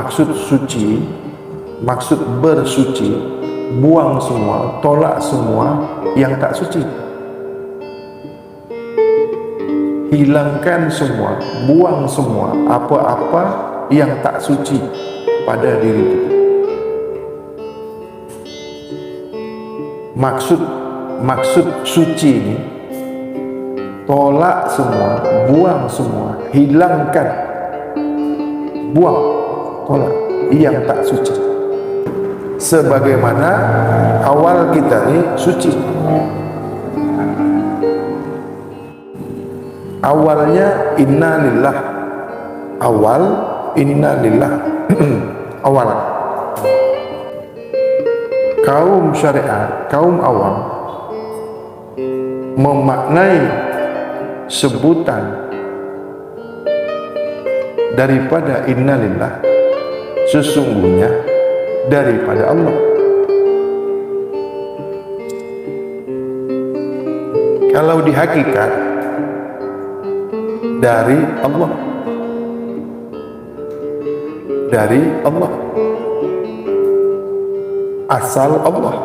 maksud suci, maksud bersuci, buang semua, tolak semua yang tak suci. Hilangkan semua, buang semua apa-apa yang tak suci pada diri kita. Maksud suci ini, tolak semua, buang semua, hilangkan, buang, tolak yang tak suci. Sebagaimana awal kita ini suci. Awalnya inna lillah, awal inna lillah. Awal kaum syariat, kaum awam memaknai sebutan daripada inna lillah sesungguhnya daripada Allah. Kalau di hakikat dari Allah, dari Allah, asal Allah,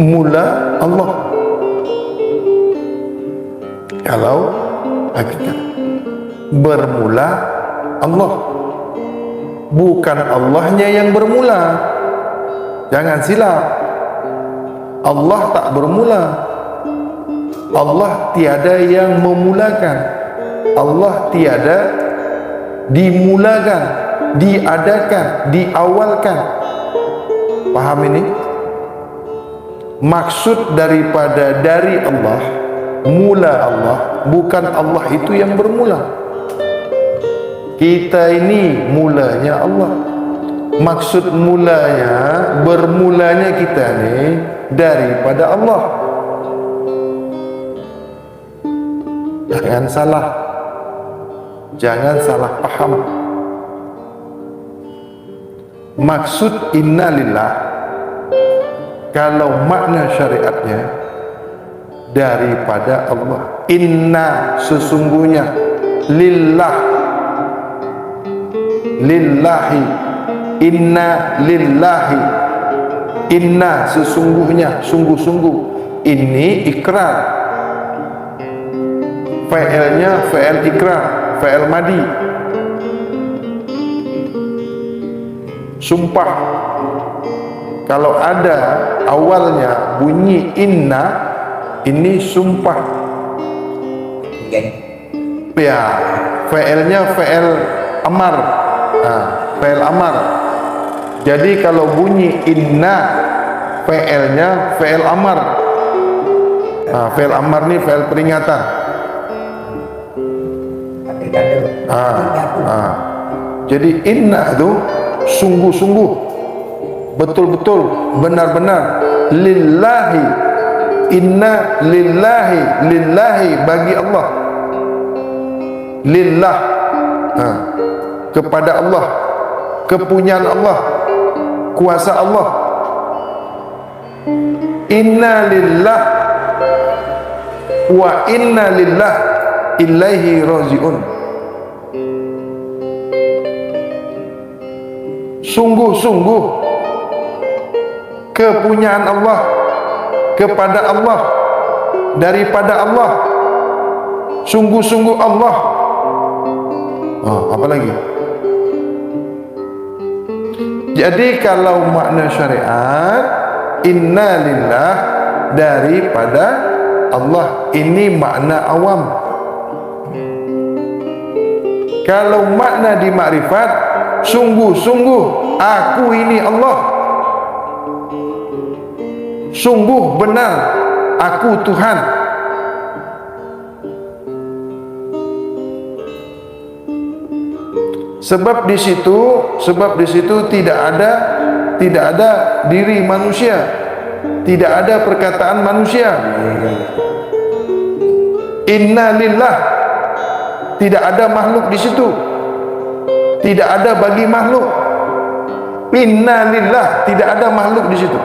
mula Allah. Kalau hakikat bermula Allah, bukan Allahnya yang bermula. Jangan silap, Allah tak bermula. Allah tiada yang memulakan, Allah tiada dimulakan, diadakan, diawalkan. Paham ini? Maksud daripada dari Allah, mula Allah, bukan Allah itu yang bermula. Kita ini mulanya Allah. Maksud mulanya, bermulanya kita ini daripada Allah. Jangan salah, jangan salah paham. Maksud inna lillah, kalau makna syariatnya daripada Allah. Inna sesungguhnya, lillah, lillahi, inna lillahi, inna sesungguhnya, sungguh-sungguh. Ini ikrar, fa'ilnya fa'il ikrar, fa'il madi, sumpah. Kalau ada awalnya bunyi inna, ini sumpah. Ya, fa'ilnya fa'il amar, fa'il amar. Jadi kalau bunyi inna, fa'ilnya fa'il amar. Fa'il amar ni fa'il peringatan. Jadi inna itu sungguh-sungguh, betul-betul, benar-benar, lillahi, inna lillahi, lillahi bagi Allah, lillah, kepada Allah, kepunyaan Allah, kuasa Allah. Inna lillah wa inna lillah ilaihi raji'un. Sungguh-sungguh kepunyaan Allah, kepada Allah, daripada Allah. Sungguh-sungguh Allah. Apa lagi? Jadi kalau makna syariat inna lillah, daripada Allah, ini makna awam. Kalau makna di makrifat, sungguh-sungguh aku ini Allah, sungguh benar aku Tuhan. Sebab di situ tidak ada diri manusia, tidak ada perkataan manusia. Inna lillah, tidak ada makhluk di situ, tidak ada bagi makhluk. Inna lillah, tidak ada makhluk di situ.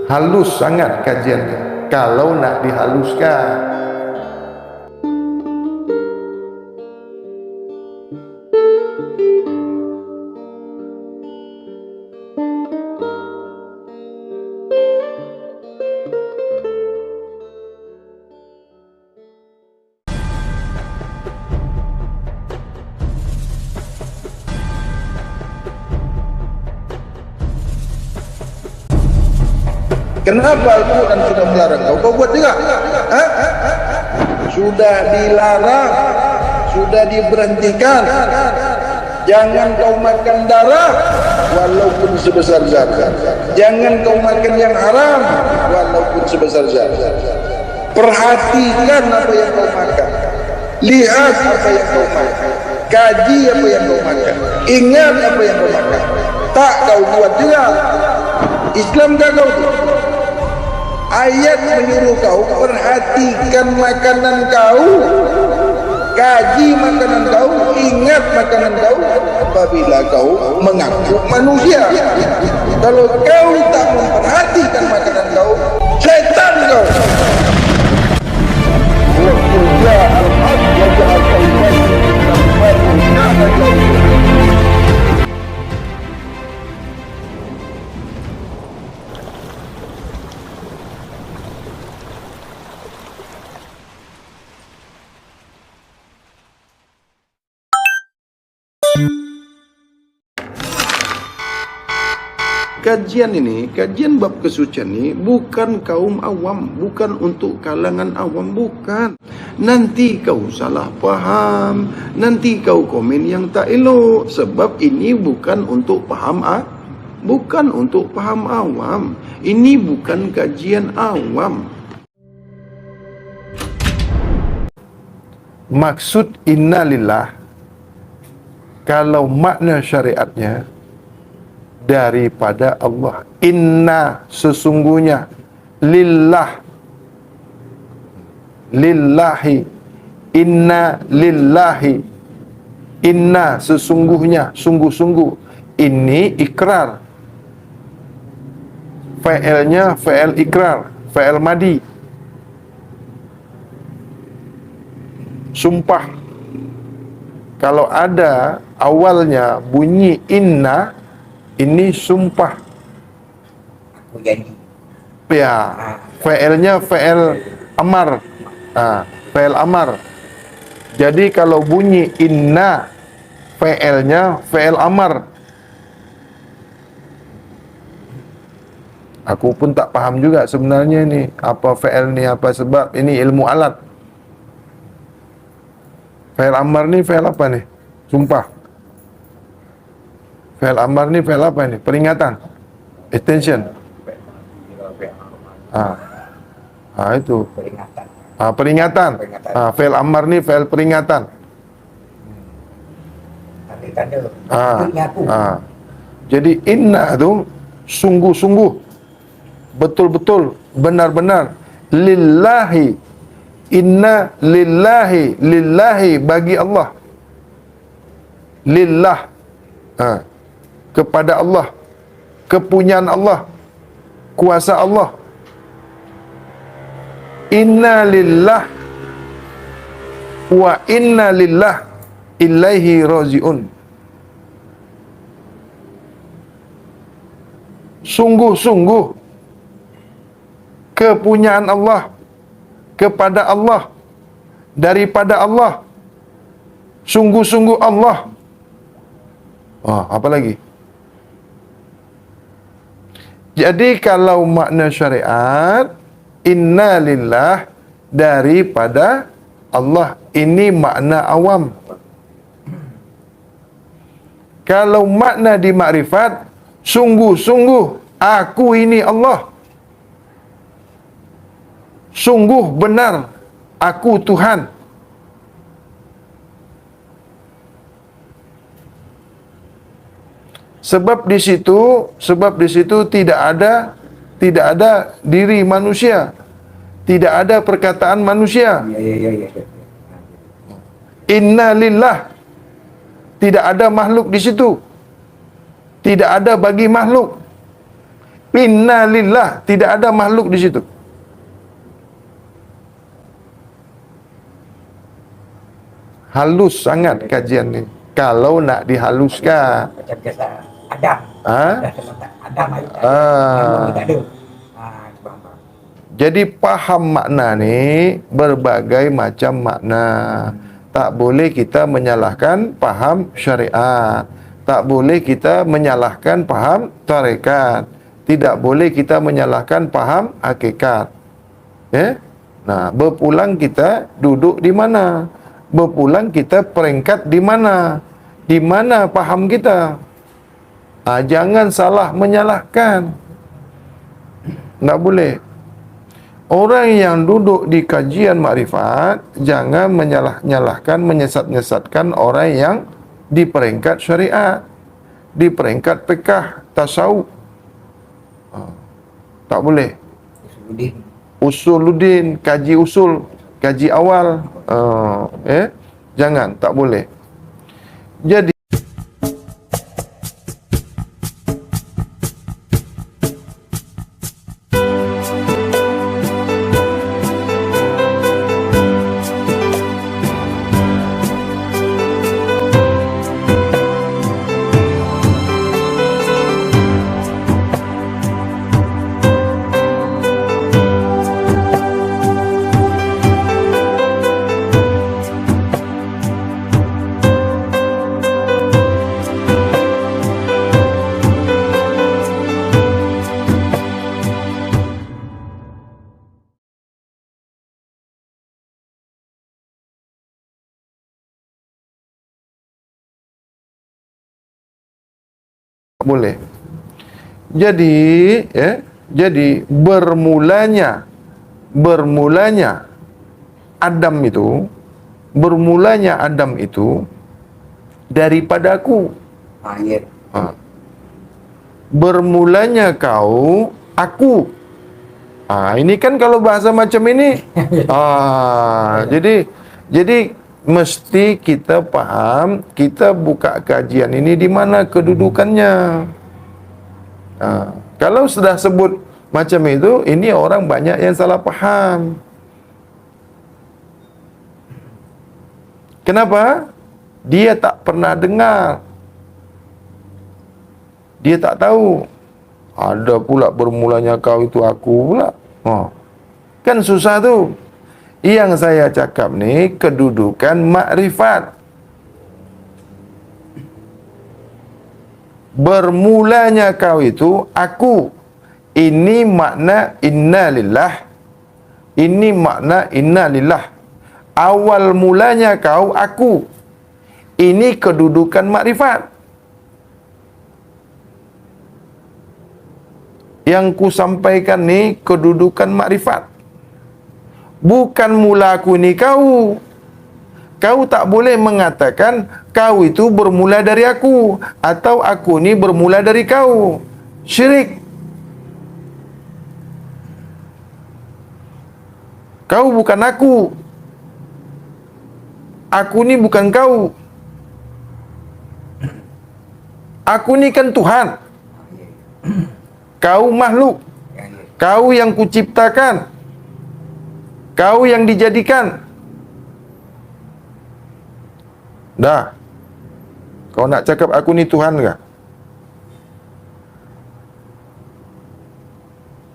Halus sangat kajiannya kalau nak dihaluskan. Kenapa Al-Quran sudah melarang kau buat juga? Hah? Sudah dilarang, sudah diberhentikan. Jangan kau makan darah walaupun sebesar zakat. Jangan kau makan yang haram walaupun sebesar zakat. Perhatikan apa yang kau makan. Lihat apa yang kau makan. Kaji apa yang kau makan. Ingat apa yang kau makan. Tak kau buat juga. Islam tak kau tu. Ayat menyuruh kau perhatikan makanan kau, kaji makanan kau, ingat makanan kau apabila kau mengaku manusia. Kalau kau tak memperhatikan makanan kau, setan kau. Kajian bab kesucian ini bukan kaum awam, bukan untuk kalangan awam, bukan. Nanti kau salah faham, nanti kau komen yang tak elok, sebab ini bukan untuk paham bukan untuk paham awam. Ini bukan kajian awam. Maksud innalillah, kalau makna syariatnya daripada Allah. Inna, sesungguhnya. Lillah, lillahi. Inna lillahi. Inna, sesungguhnya, sungguh-sungguh. Ini ikrar. Fa'ilnya fa'il ikrar, fa'il madi. Sumpah. Kalau ada awalnya bunyi inna, ini sumpah. Ya, fa'ilnya fa'il amar. Fa'il amar. Jadi kalau bunyi inna, fa'ilnya fa'il amar. Aku pun tak paham juga sebenarnya ni, apa fa'il ni, apa sebab. Ini ilmu alat. Fa'il amar ni fa'il apa ni? Sumpah. Fa'il amar ni fa'il apa ni? Peringatan. Attention. Itu. Peringatan. Fa'il amar ni fa'il peringatan. Jadi inna tu sungguh-sungguh, betul-betul, benar-benar. Lillahi. Inna lillahi. Lillahi, bagi Allah. Lillah, kepada Allah, kepunyaan Allah, kuasa Allah. Inna lillah wa inna lillah ilaihi raji'un. Sungguh-sungguh kepunyaan Allah, kepada Allah, daripada Allah. Sungguh-sungguh Allah. Apa lagi? Jadi kalau makna syariat, inna lillah, daripada Allah, ini makna awam. Kalau makna di makrifat, sungguh-sungguh aku ini Allah. Sungguh benar aku Tuhan. Sebab di situ tidak ada diri manusia, tidak ada perkataan manusia. Inna lillah, tidak ada makhluk di situ, tidak ada bagi makhluk. Inna lillah, tidak ada makhluk di situ. Halus sangat kajian ini. Kalau nak dihaluskan, macam biasa Adam. Adam Jadi faham makna ni berbagai macam makna. Tak boleh kita menyalahkan faham syariat. Tak boleh kita menyalahkan faham tarekat. Tidak boleh kita menyalahkan faham hakikat. Ya? Nah, berpulang kita duduk di mana? Berpulang kita peringkat di mana? Di mana faham kita? Jangan salah menyalahkan. Tak boleh. Orang yang duduk di kajian makrifat, jangan menyalah-nyalahkan, menyesat-nyesatkan orang yang di peringkat syariat, di peringkat fiqh, tasawuf. Tak boleh. Usuluddin, kaji usul, kaji awal. Jangan, tak boleh. Jadi boleh. Jadi bermulanya Adam itu daripada aku. Bermulanya kau aku. Ini kan kalau bahasa macam ini. Jadi mesti kita faham, kita buka kajian ini di mana kedudukannya. Kalau sudah sebut macam itu, ini orang banyak yang salah faham. Kenapa? Dia tak pernah dengar. Dia tak tahu. Ada pula bermulanya kau itu aku pula. Kan susah tu. Yang saya cakap ni kedudukan makrifat. Bermulanya kau itu aku. Ini makna inna lillah. Ini makna inna lillah. Awal mulanya kau aku. Ini kedudukan makrifat. Yang ku sampaikan ni kedudukan makrifat. Bukan mula aku ni kau. Kau tak boleh mengatakan kau itu bermula dari aku atau aku ni bermula dari kau. Syirik. Kau bukan aku. Aku ni bukan kau. Aku ni kan Tuhan. Kau makhluk. Kau yang kuciptakan. Kau yang dijadikan. Dah. Kau nak cakap aku ni Tuhan ke?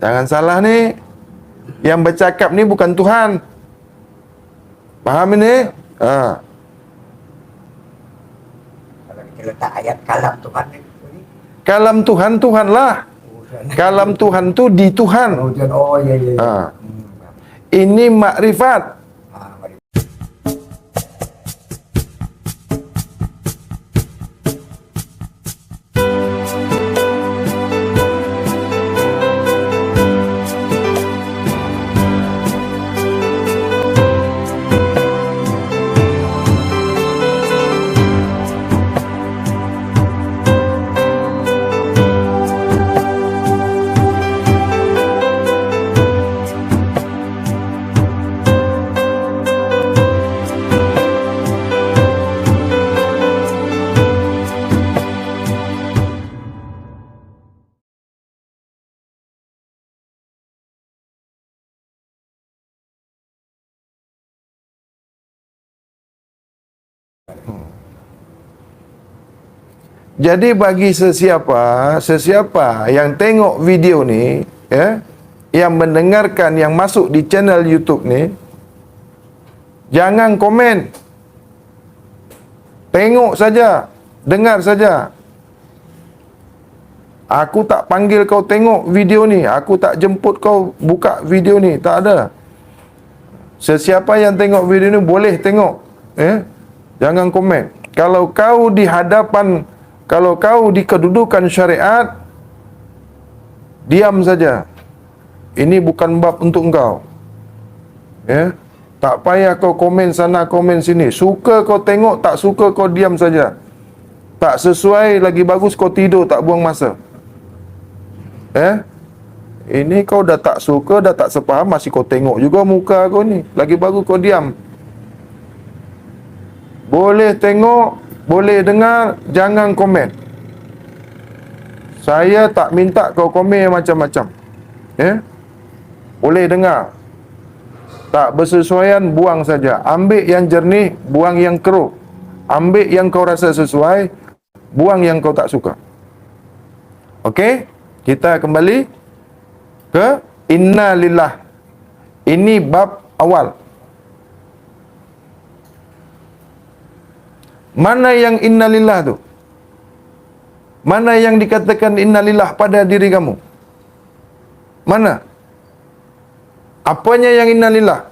Jangan salah ni. Yang bercakap ni bukan Tuhan. Faham ini? Kalau kita letak ayat kalam Tuhan ni. Kalam Tuhan, Tuhanlah. Kalam Tuhan tu di Tuhan. Ya. Ini makrifat. Jadi bagi sesiapa yang tengok video ni, yang mendengarkan, yang masuk di channel YouTube ni, jangan komen. Tengok saja, dengar saja. Aku tak panggil kau tengok video ni, aku tak jemput kau buka video ni, tak ada. Sesiapa yang tengok video ni boleh tengok, jangan komen. Kalau kau di hadapan, kalau kau di kedudukan syariat, diam saja. Ini bukan bab untuk engkau. Tak payah kau komen sana, komen sini. Suka kau tengok, tak suka kau diam saja. Tak sesuai, lagi bagus kau tidur, tak buang masa. Ini kau dah tak suka, dah tak sepaham, masih kau tengok juga muka kau ni. Lagi bagus kau diam. Boleh tengok, boleh dengar, jangan komen. Saya tak minta kau komen macam-macam. Boleh dengar, tak bersesuaian, buang saja. Ambil yang jernih, buang yang keruh. Ambil yang kau rasa sesuai, buang yang kau tak suka. Okey? Kita kembali ke Inna Lillah. Ini bab awal. Mana yang Inna Lillah tu? Mana yang dikatakan Inna Lillah pada diri kamu? Mana? Apanya yang Inna Lillah?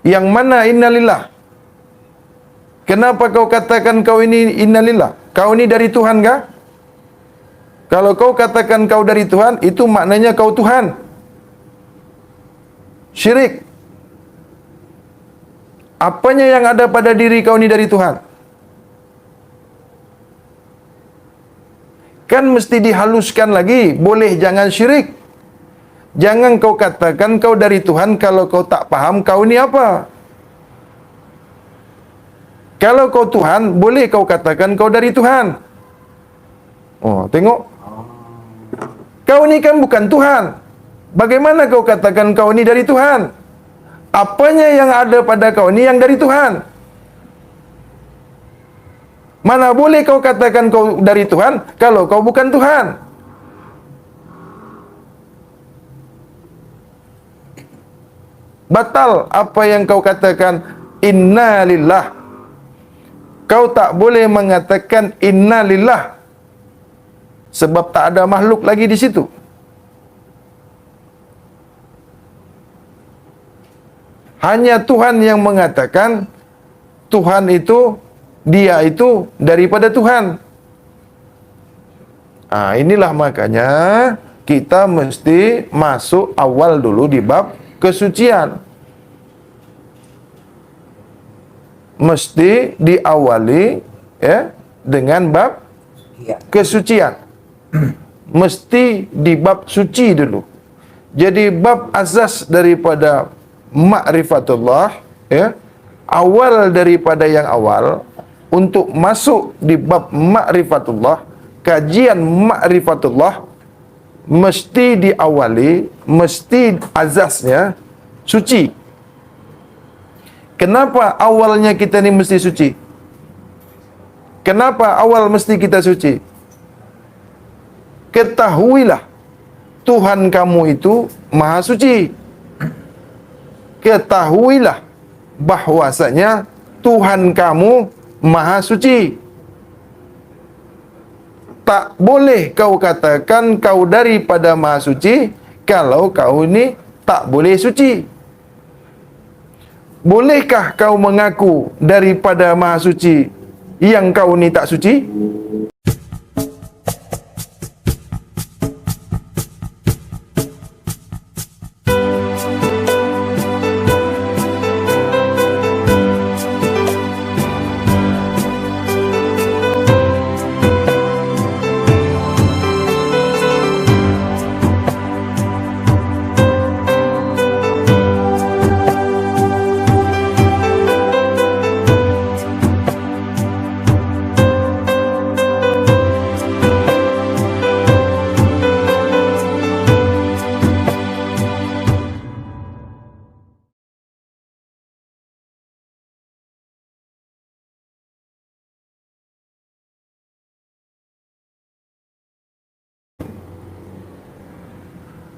Yang mana Inna Lillah? Kenapa kau katakan kau ini Inna Lillah? Kau ini dari Tuhan kah? Kalau kau katakan kau dari Tuhan, itu maknanya kau Tuhan. Syirik. Apanya yang ada pada diri kau ini dari Tuhan? Kan mesti dihaluskan lagi. Boleh jangan syirik. Jangan kau katakan kau dari Tuhan kalau kau tak paham kau ni apa. Kalau kau Tuhan, boleh kau katakan kau dari Tuhan. Oh, tengok. Kau ni kan bukan Tuhan. Bagaimana kau katakan kau ni dari Tuhan? Apanya yang ada pada kau ni yang dari Tuhan? Mana boleh kau katakan kau dari Tuhan kalau kau bukan Tuhan? Batal apa yang kau katakan Inna Lillah. Kau tak boleh mengatakan Inna Lillah sebab tak ada makhluk lagi di situ. Hanya Tuhan yang mengatakan Tuhan itu, dia itu daripada Tuhan. Inilah makanya kita mesti masuk awal dulu di bab kesucian. Mesti diawali dengan bab kesucian. Mesti di bab suci dulu. Jadi bab asas daripada ma'rifatullah, awal daripada yang awal untuk masuk di bab ma'rifatullah, kajian ma'rifatullah mesti diawali, mesti azasnya suci. Kenapa awalnya kita ni mesti suci? Kenapa awal mesti kita suci? Ketahuilah Tuhan kamu itu maha suci. Ketahuilah bahwasanya Tuhan kamu maha suci. Tak boleh kau katakan kau daripada maha suci kalau kau ini tak boleh suci. Bolehkah kau mengaku daripada maha suci yang kau ni tak suci?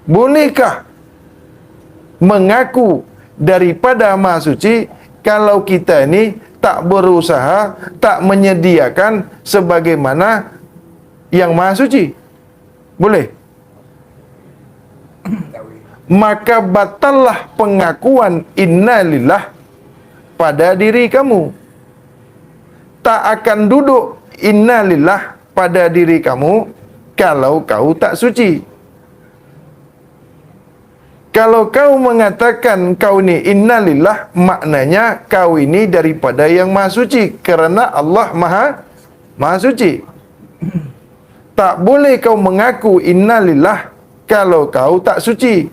Bolehkah mengaku daripada maha suci kalau kita ni tak berusaha, tak menyediakan sebagaimana yang maha suci. Boleh? Maka batallah pengakuan innalillah pada diri kamu. Tak akan duduk innalillah pada diri kamu kalau kau tak suci. Kalau kau mengatakan kau ni innalillah, maknanya kau ini daripada yang maha suci, kerana Allah maha suci. Tak boleh kau mengaku innalillah kalau kau tak suci.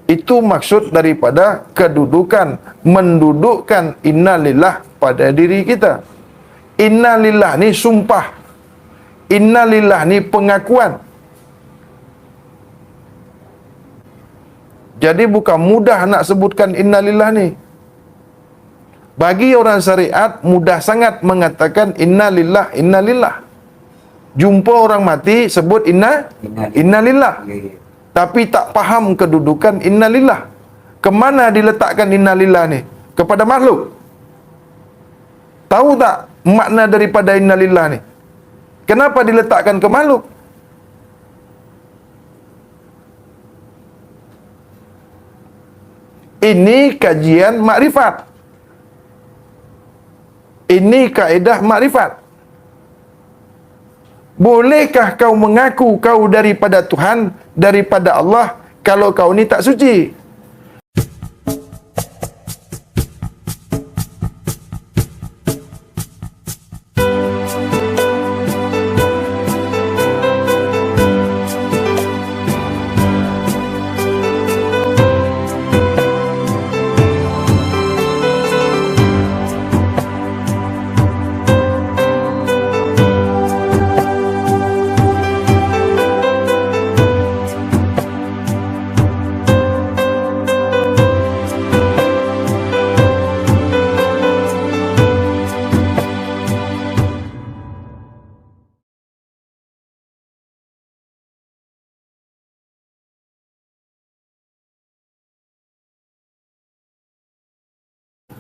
Itu maksud daripada kedudukan, mendudukkan innalillah pada diri kita. Innalillah ni sumpah. Innalillah ni pengakuan. Jadi bukan mudah nak sebutkan innalillah ni. Bagi orang syariat, mudah sangat mengatakan innalillah, innalillah. Jumpa orang mati, sebut innalillah. Tapi tak faham kedudukan innalillah. Kemana diletakkan innalillah ni? Kepada makhluk. Tahu tak makna daripada innalillah ni? Kenapa diletakkan ke makhluk? Ini kajian makrifat. Ini kaedah makrifat. Bolehkah kau mengaku kau daripada Tuhan, daripada Allah, kalau kau ni tak suci?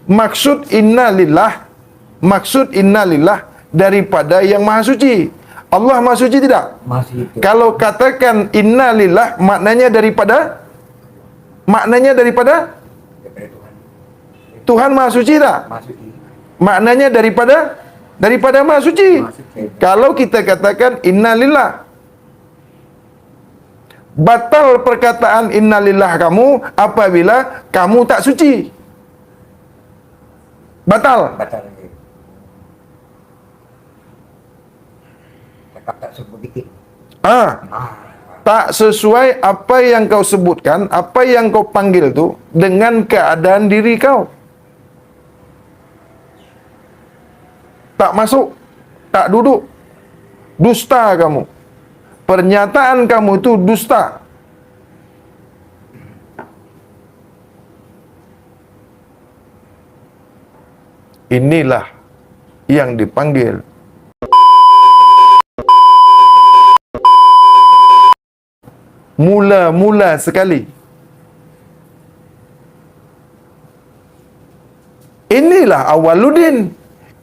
Maksud innalillah daripada yang maha suci. Allah maha suci tidak? Masih itu. Kalau katakan innalillah, maknanya daripada Daripada Tuhan. Tuhan maha suci tak? Masih itu. Maknanya daripada maha suci. Kalau kita katakan innalillah, batal perkataan innalillah kamu apabila kamu tak suci. Batal. Batal lagi. Cakap tak sebut dikit. Tak sesuai apa yang kau sebutkan, apa yang kau panggil tu dengan keadaan diri kau. Tak masuk, tak duduk. Dusta kamu. Pernyataan kamu tu dusta. Inilah yang dipanggil mula-mula sekali. Inilah awaluddin.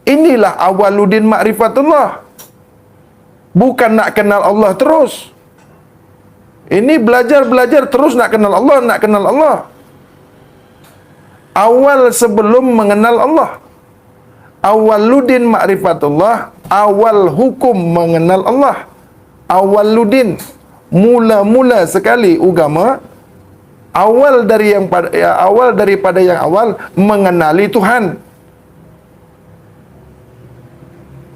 Inilah awaluddin ma'rifatullah. Bukan nak kenal Allah terus. Ini belajar terus nak kenal Allah, nak kenal Allah. Awal sebelum mengenal Allah. Awaluddin ma'rifatullah, awal hukum mengenal Allah. Awaluddin, mula-mula sekali agama, awal daripada yang awal mengenali Tuhan.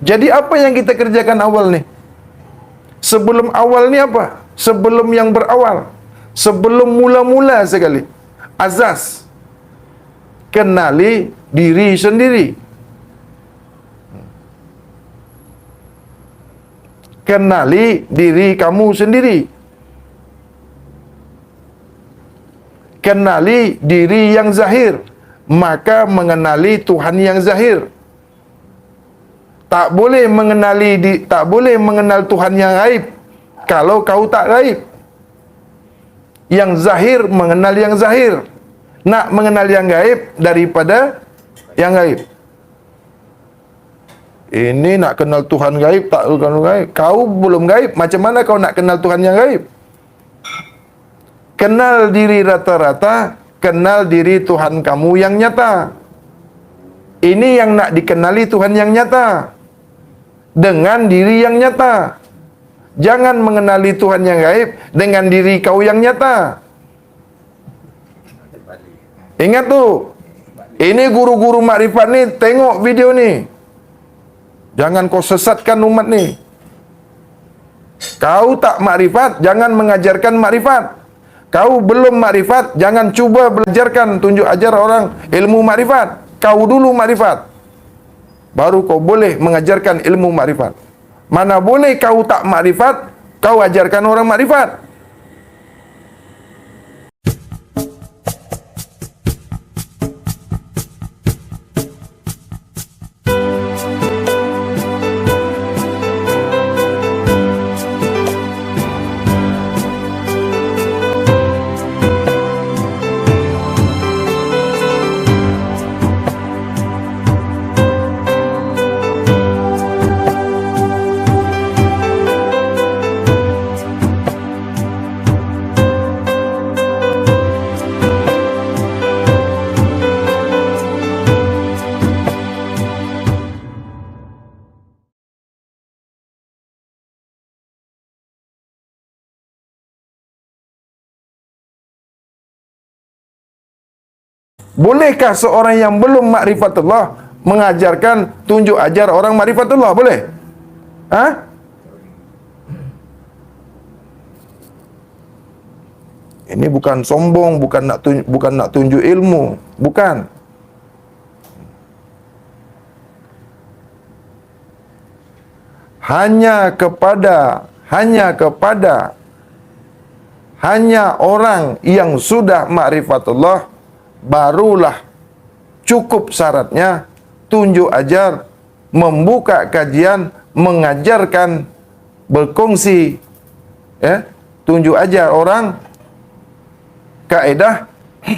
Jadi apa yang kita kerjakan awal ni? Sebelum awal ni apa? Sebelum yang berawal, sebelum mula-mula sekali, azas, kenali diri sendiri. Kenali diri kamu sendiri. Kenali diri yang zahir, maka mengenali Tuhan yang zahir. Tak boleh mengenal Tuhan yang gaib kalau kau tak gaib. Yang zahir mengenal yang zahir. Nak mengenal yang gaib daripada yang gaib. Ini nak kenal Tuhan gaib, tak kenal gaib. Kau belum gaib, macam mana kau nak kenal Tuhan yang gaib? Kenal diri rata-rata, kenal diri Tuhan kamu yang nyata. Ini yang nak dikenali Tuhan yang nyata. Dengan diri yang nyata. Jangan mengenali Tuhan yang gaib dengan diri kau yang nyata. Ingat tu. Ini guru-guru makrifat ni, tengok video ni. Jangan kau sesatkan umat ni. Kau tak makrifat, jangan mengajarkan makrifat. Kau belum makrifat, jangan cuba belajarkan, tunjuk ajar orang ilmu makrifat. Kau dulu makrifat, baru kau boleh mengajarkan ilmu makrifat. Mana boleh kau tak makrifat, kau ajarkan orang makrifat. Bolehkah seorang yang belum makrifatullah mengajarkan, tunjuk ajar orang makrifatullah? Boleh? Ha? Ini bukan sombong, bukan nak tunjuk ilmu, bukan. Hanya orang yang sudah makrifatullah barulah cukup syaratnya tunjuk ajar, membuka kajian, mengajarkan, berkongsi, tunjuk ajar orang kaedah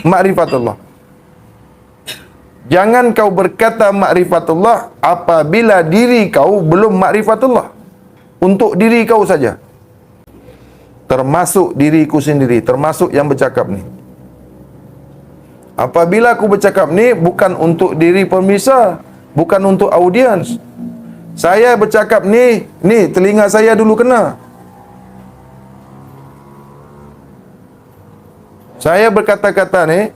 makrifatullah. Jangan kau berkata makrifatullah apabila diri kau belum makrifatullah. Untuk diri kau saja. Termasuk diriku sendiri, termasuk yang bercakap ni. Apabila aku bercakap ni bukan untuk diri pemirsa, bukan untuk audiens. Saya bercakap ni telinga saya dulu kena. Saya berkata-kata ni,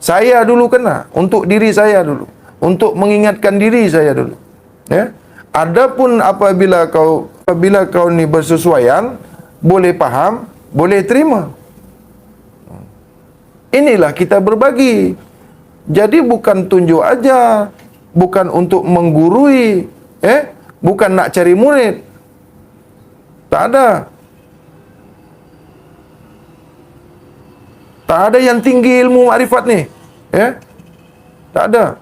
saya dulu kena, untuk diri saya dulu, untuk mengingatkan diri saya dulu. Ya. Adapun apabila kau ni bersesuaian, boleh faham, boleh terima. Inilah kita berbagi. Jadi bukan tunjuk aja, bukan untuk menggurui, bukan nak cari murid. Tak ada. Tak ada yang tinggi ilmu makrifat ni. Tak ada.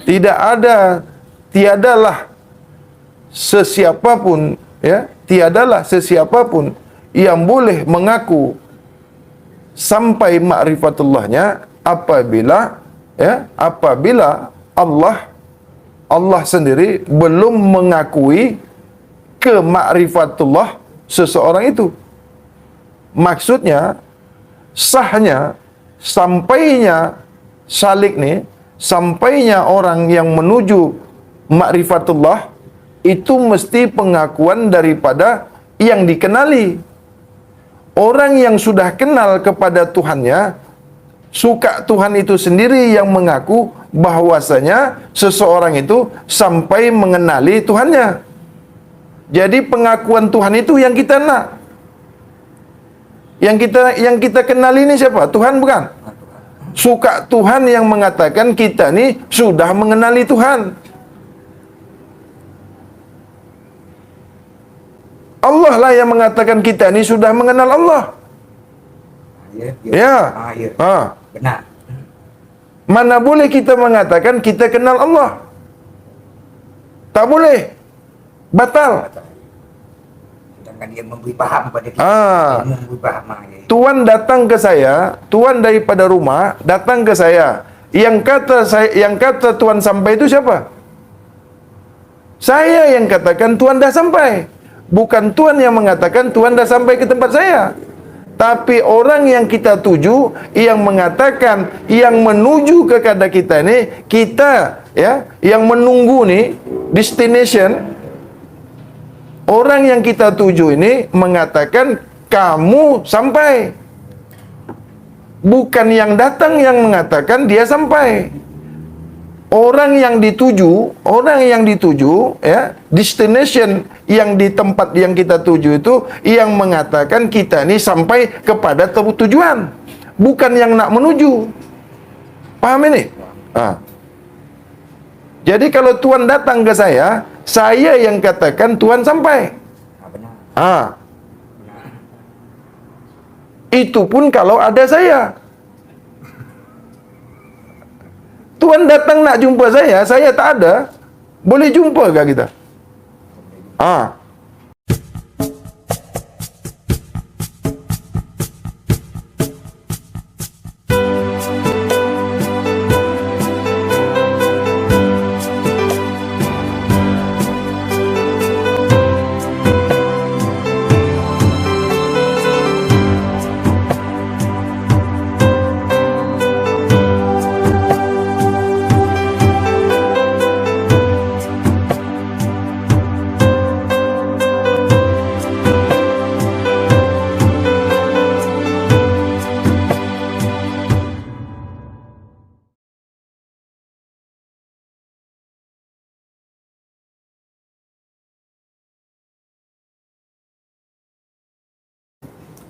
Tidak ada, tiadalah sesiapapun, tiadalah sesiapapun yang boleh mengaku sampai makrifatullahnya apabila Allah sendiri belum mengakui kemakrifatullah seseorang itu. Maksudnya sahnya, sampainya salik ni, sampainya orang yang menuju makrifatullah itu mesti pengakuan daripada yang dikenali. Orang yang sudah kenal kepada Tuhannya, suka Tuhan itu sendiri yang mengaku bahwasanya seseorang itu sampai mengenali Tuhannya. Jadi pengakuan Tuhan itu yang kita nak. Yang kita kenal ini siapa? Tuhan bukan? Suka Tuhan yang mengatakan kita ni sudah mengenali Tuhan. Allah lah yang mengatakan kita ni sudah mengenal Allah. Ya. Benar. Mana boleh kita mengatakan kita kenal Allah? Tak boleh. Batal. Kadang-kadang dia memberi faham pada kita. Ah. Dia memberi faham dia. Tuan datang ke saya, tuan daripada rumah datang ke saya. Yang kata tuan sampai itu siapa? Saya yang katakan tuan dah sampai. Bukan tuan yang mengatakan tuan dah sampai ke tempat saya. Tapi orang yang kita tuju, yang mengatakan, yang menuju kepada kita ni, kita ya, yang menunggu ni, destination, orang yang kita tuju ini mengatakan kamu sampai. Bukan yang datang yang mengatakan dia sampai. Orang yang dituju ya, destination yang di tempat yang kita tuju itu yang mengatakan kita ni sampai kepada tujuan, bukan yang nak menuju. Paham ini? Jadi kalau tuan datang ke saya yang katakan tuan sampai. Benar. Itu pun kalau ada saya. Tuan datang nak jumpa saya tak ada. Boleh jumpa ke kita?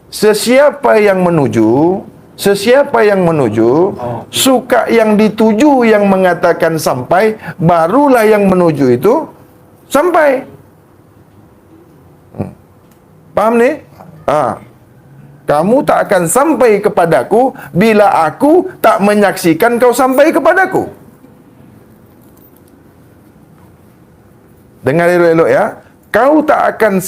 Sesiapa yang menuju, suka yang dituju yang mengatakan sampai, barulah yang menuju itu sampai. Paham ni? Kamu tak akan sampai kepadaku bila aku tak menyaksikan kau sampai kepadaku. Dengar elok-elok ya. Kau tak akan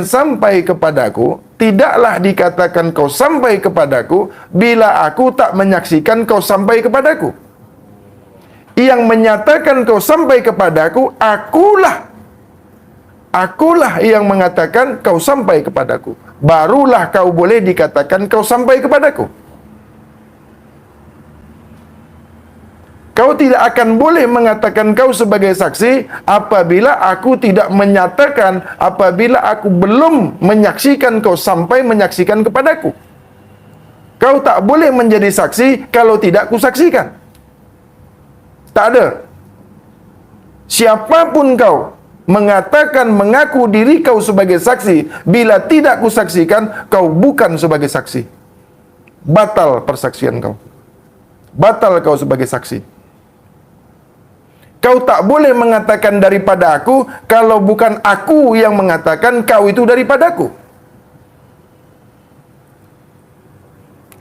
sampai kepadaku, tidaklah dikatakan kau sampai kepadaku bila aku tak menyaksikan kau sampai kepadaku. Yang menyatakan kau sampai kepadaku, akulah yang mengatakan kau sampai kepadaku. Barulah kau boleh dikatakan kau sampai kepadaku. Kau tidak akan boleh mengatakan kau sebagai saksi apabila aku tidak menyatakan, apabila aku belum menyaksikan kau sampai menyaksikan kepadaku. Kau tak boleh menjadi saksi kalau tidak kusaksikan. Tak ada. Siapapun kau mengatakan mengaku diri kau sebagai saksi, bila tidak kusaksikan, kau bukan sebagai saksi. Batal persaksian kau. Batal kau sebagai saksi. Kau tak boleh mengatakan daripada aku kalau bukan aku yang mengatakan kau itu daripadaku.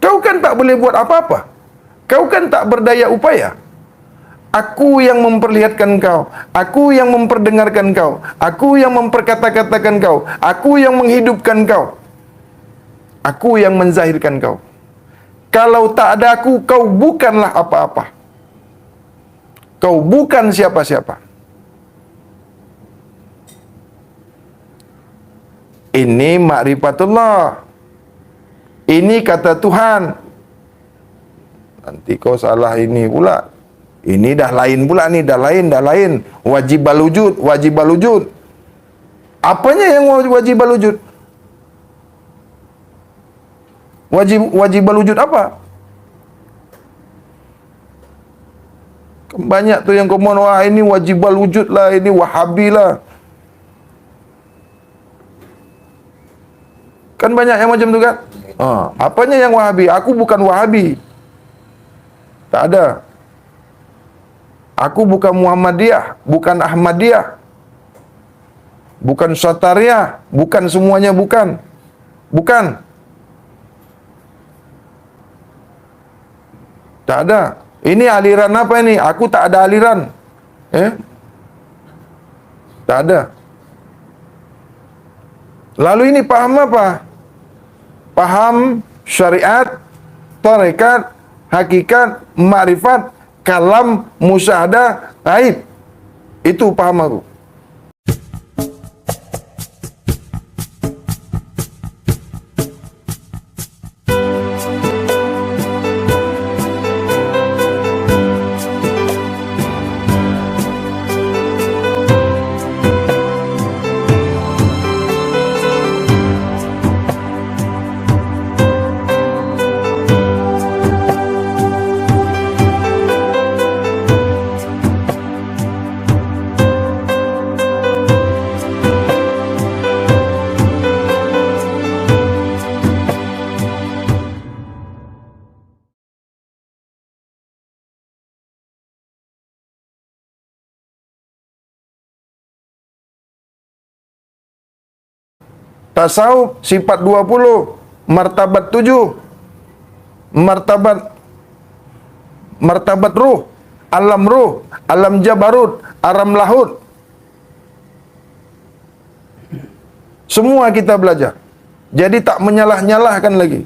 Kau kan tak boleh buat apa-apa. Kau kan tak berdaya upaya. Aku yang memperlihatkan kau, aku yang memperdengarkan kau, aku yang memperkata-katakan kau, aku yang menghidupkan kau, aku yang menzahirkan kau. Kalau tak ada aku, kau bukanlah apa-apa. Kau bukan siapa-siapa. Ini ma'rifatullah. Ini kata Tuhan. Nanti kau salah ini pula. Ini dah lain pula ni, dah lain. Wajibal wujud. Apanya yang wajibal wujud? Wajibal wujud apa? Banyak tu yang komen, wah ini wajibal wujud lah, ini wahabi lah. Kan banyak yang macam tu kan? Apanya yang wahabi? Aku bukan wahabi. Tak ada. Aku bukan Muhammadiyah, bukan Ahmadiyah, bukan Syatariah, bukan semuanya bukan. Bukan. Tak ada. Ini aliran apa ini? Aku tak ada aliran. Tak ada. Lalu ini paham apa? Paham syariat, tarekat, hakikat, makrifat, kalam, musyahadah, gaib. Itu paham aku. Tasawuf sifat 20, martabat 7, martabat ruh, alam jabarut, alam lahut. Semua kita belajar. Jadi tak menyalah-nyalahkan lagi.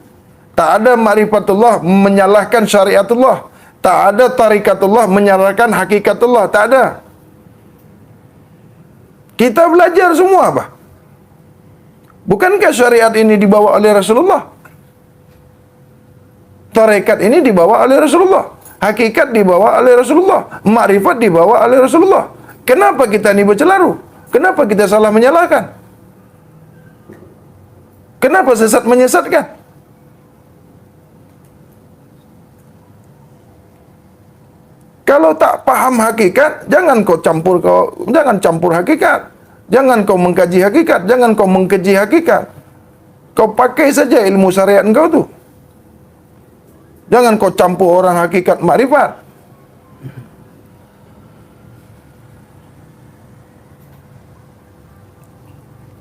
Tak ada ma'rifatullah menyalahkan syariatullah. Tak ada tarikatullah menyalahkan hakikatullah. Tak ada. Kita belajar semua apa? Bukankah syariat ini dibawa oleh Rasulullah? Tarekat ini dibawa oleh Rasulullah. Hakikat dibawa oleh Rasulullah. Makrifat dibawa oleh Rasulullah. Kenapa kita ini bercelaru? Kenapa kita salah menyalahkan? Kenapa sesat menyesatkan? Kalau tak paham hakikat, jangan campur hakikat. Jangan kau mengkaji hakikat, jangan kau mengkaji hakikat. Kau pakai saja ilmu syariat engkau tu. Jangan kau campur orang hakikat makrifat.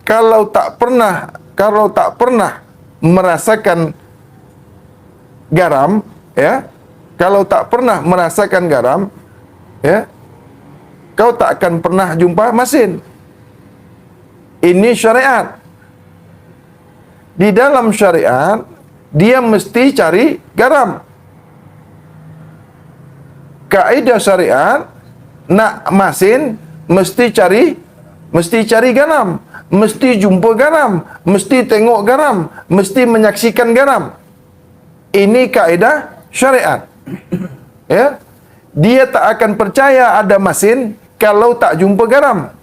Kalau tak pernah merasakan garam, ya. Kalau tak pernah merasakan garam, ya. Kau tak akan pernah jumpa masin. Ini syariat. Di dalam syariat, dia mesti cari garam. Kaidah syariat, nak masin, mesti cari garam. Mesti jumpa garam. Mesti tengok garam. Mesti menyaksikan garam. Ini kaidah syariat. Ya. Dia tak akan percaya ada masin kalau tak jumpa garam.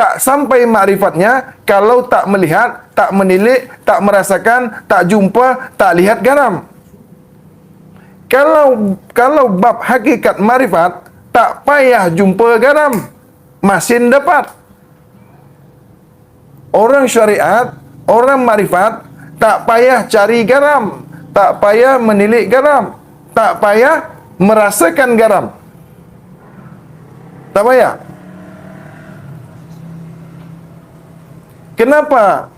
Tak sampai makrifatnya kalau tak melihat, tak menilik, tak merasakan, tak jumpa, tak lihat garam. Kalau bab hakikat makrifat, tak payah jumpa garam, masin dapat. Orang syariat, orang makrifat, tak payah cari garam, tak payah menilik garam, tak payah merasakan garam. Tak payah.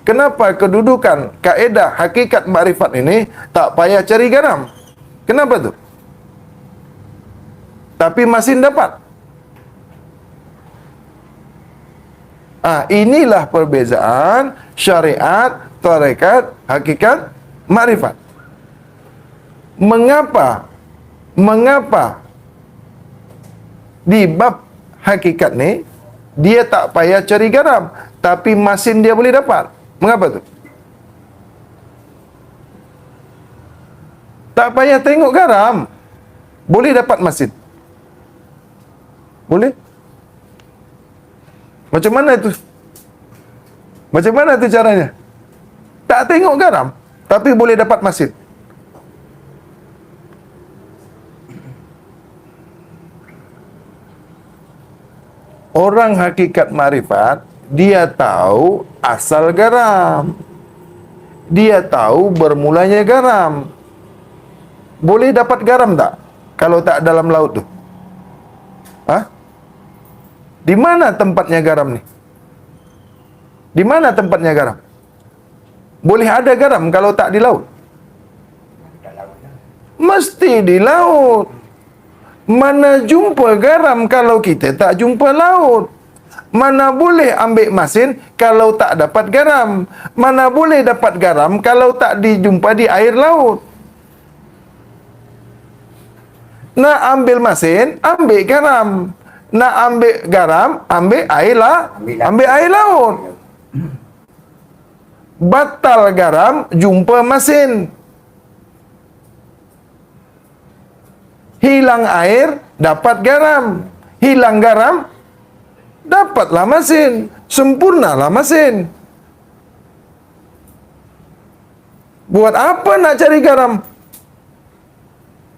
Kenapa kedudukan kaedah hakikat makrifat ini tak payah cari garam? Kenapa tu? Tapi masin dapat. Inilah perbezaan syariat, tarekat, hakikat, makrifat. Mengapa di bab hakikat ni dia tak payah cari garam, tapi masin dia boleh dapat? Mengapa tu? Tak payah tengok garam, boleh dapat masin. Boleh? Macam mana tu? Macam mana tu caranya? Tak tengok garam, tapi boleh dapat masin. Orang hakikat makrifat, dia tahu asal garam. Dia tahu bermulanya garam. Boleh dapat garam tak kalau tak dalam laut tu? Di mana tempatnya garam ni? Di mana tempatnya garam? Boleh ada garam kalau tak di laut? Mesti di laut. Mana jumpa garam kalau kita tak jumpa laut? Mana boleh ambil masin kalau tak dapat garam? Mana boleh dapat garam kalau tak dijumpa di air laut? Nak ambil masin, ambil garam. Nak ambil garam, ambil air lah, ambil air laut. Batal garam, jumpa masin. Hilang air, dapat garam. Hilang garam, dapatlah masin. Sempurnalah masin. Buat apa nak cari garam?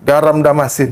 Garam dah masin.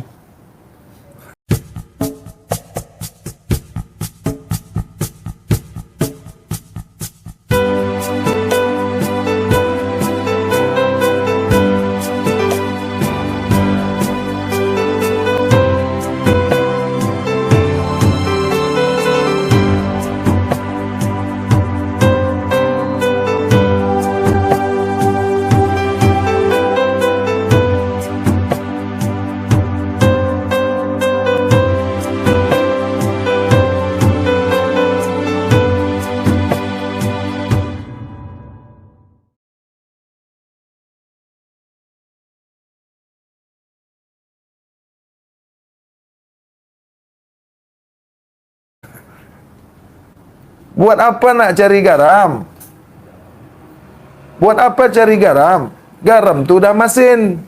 Buat apa nak cari garam? Buat apa cari garam? Garam tu dah masin.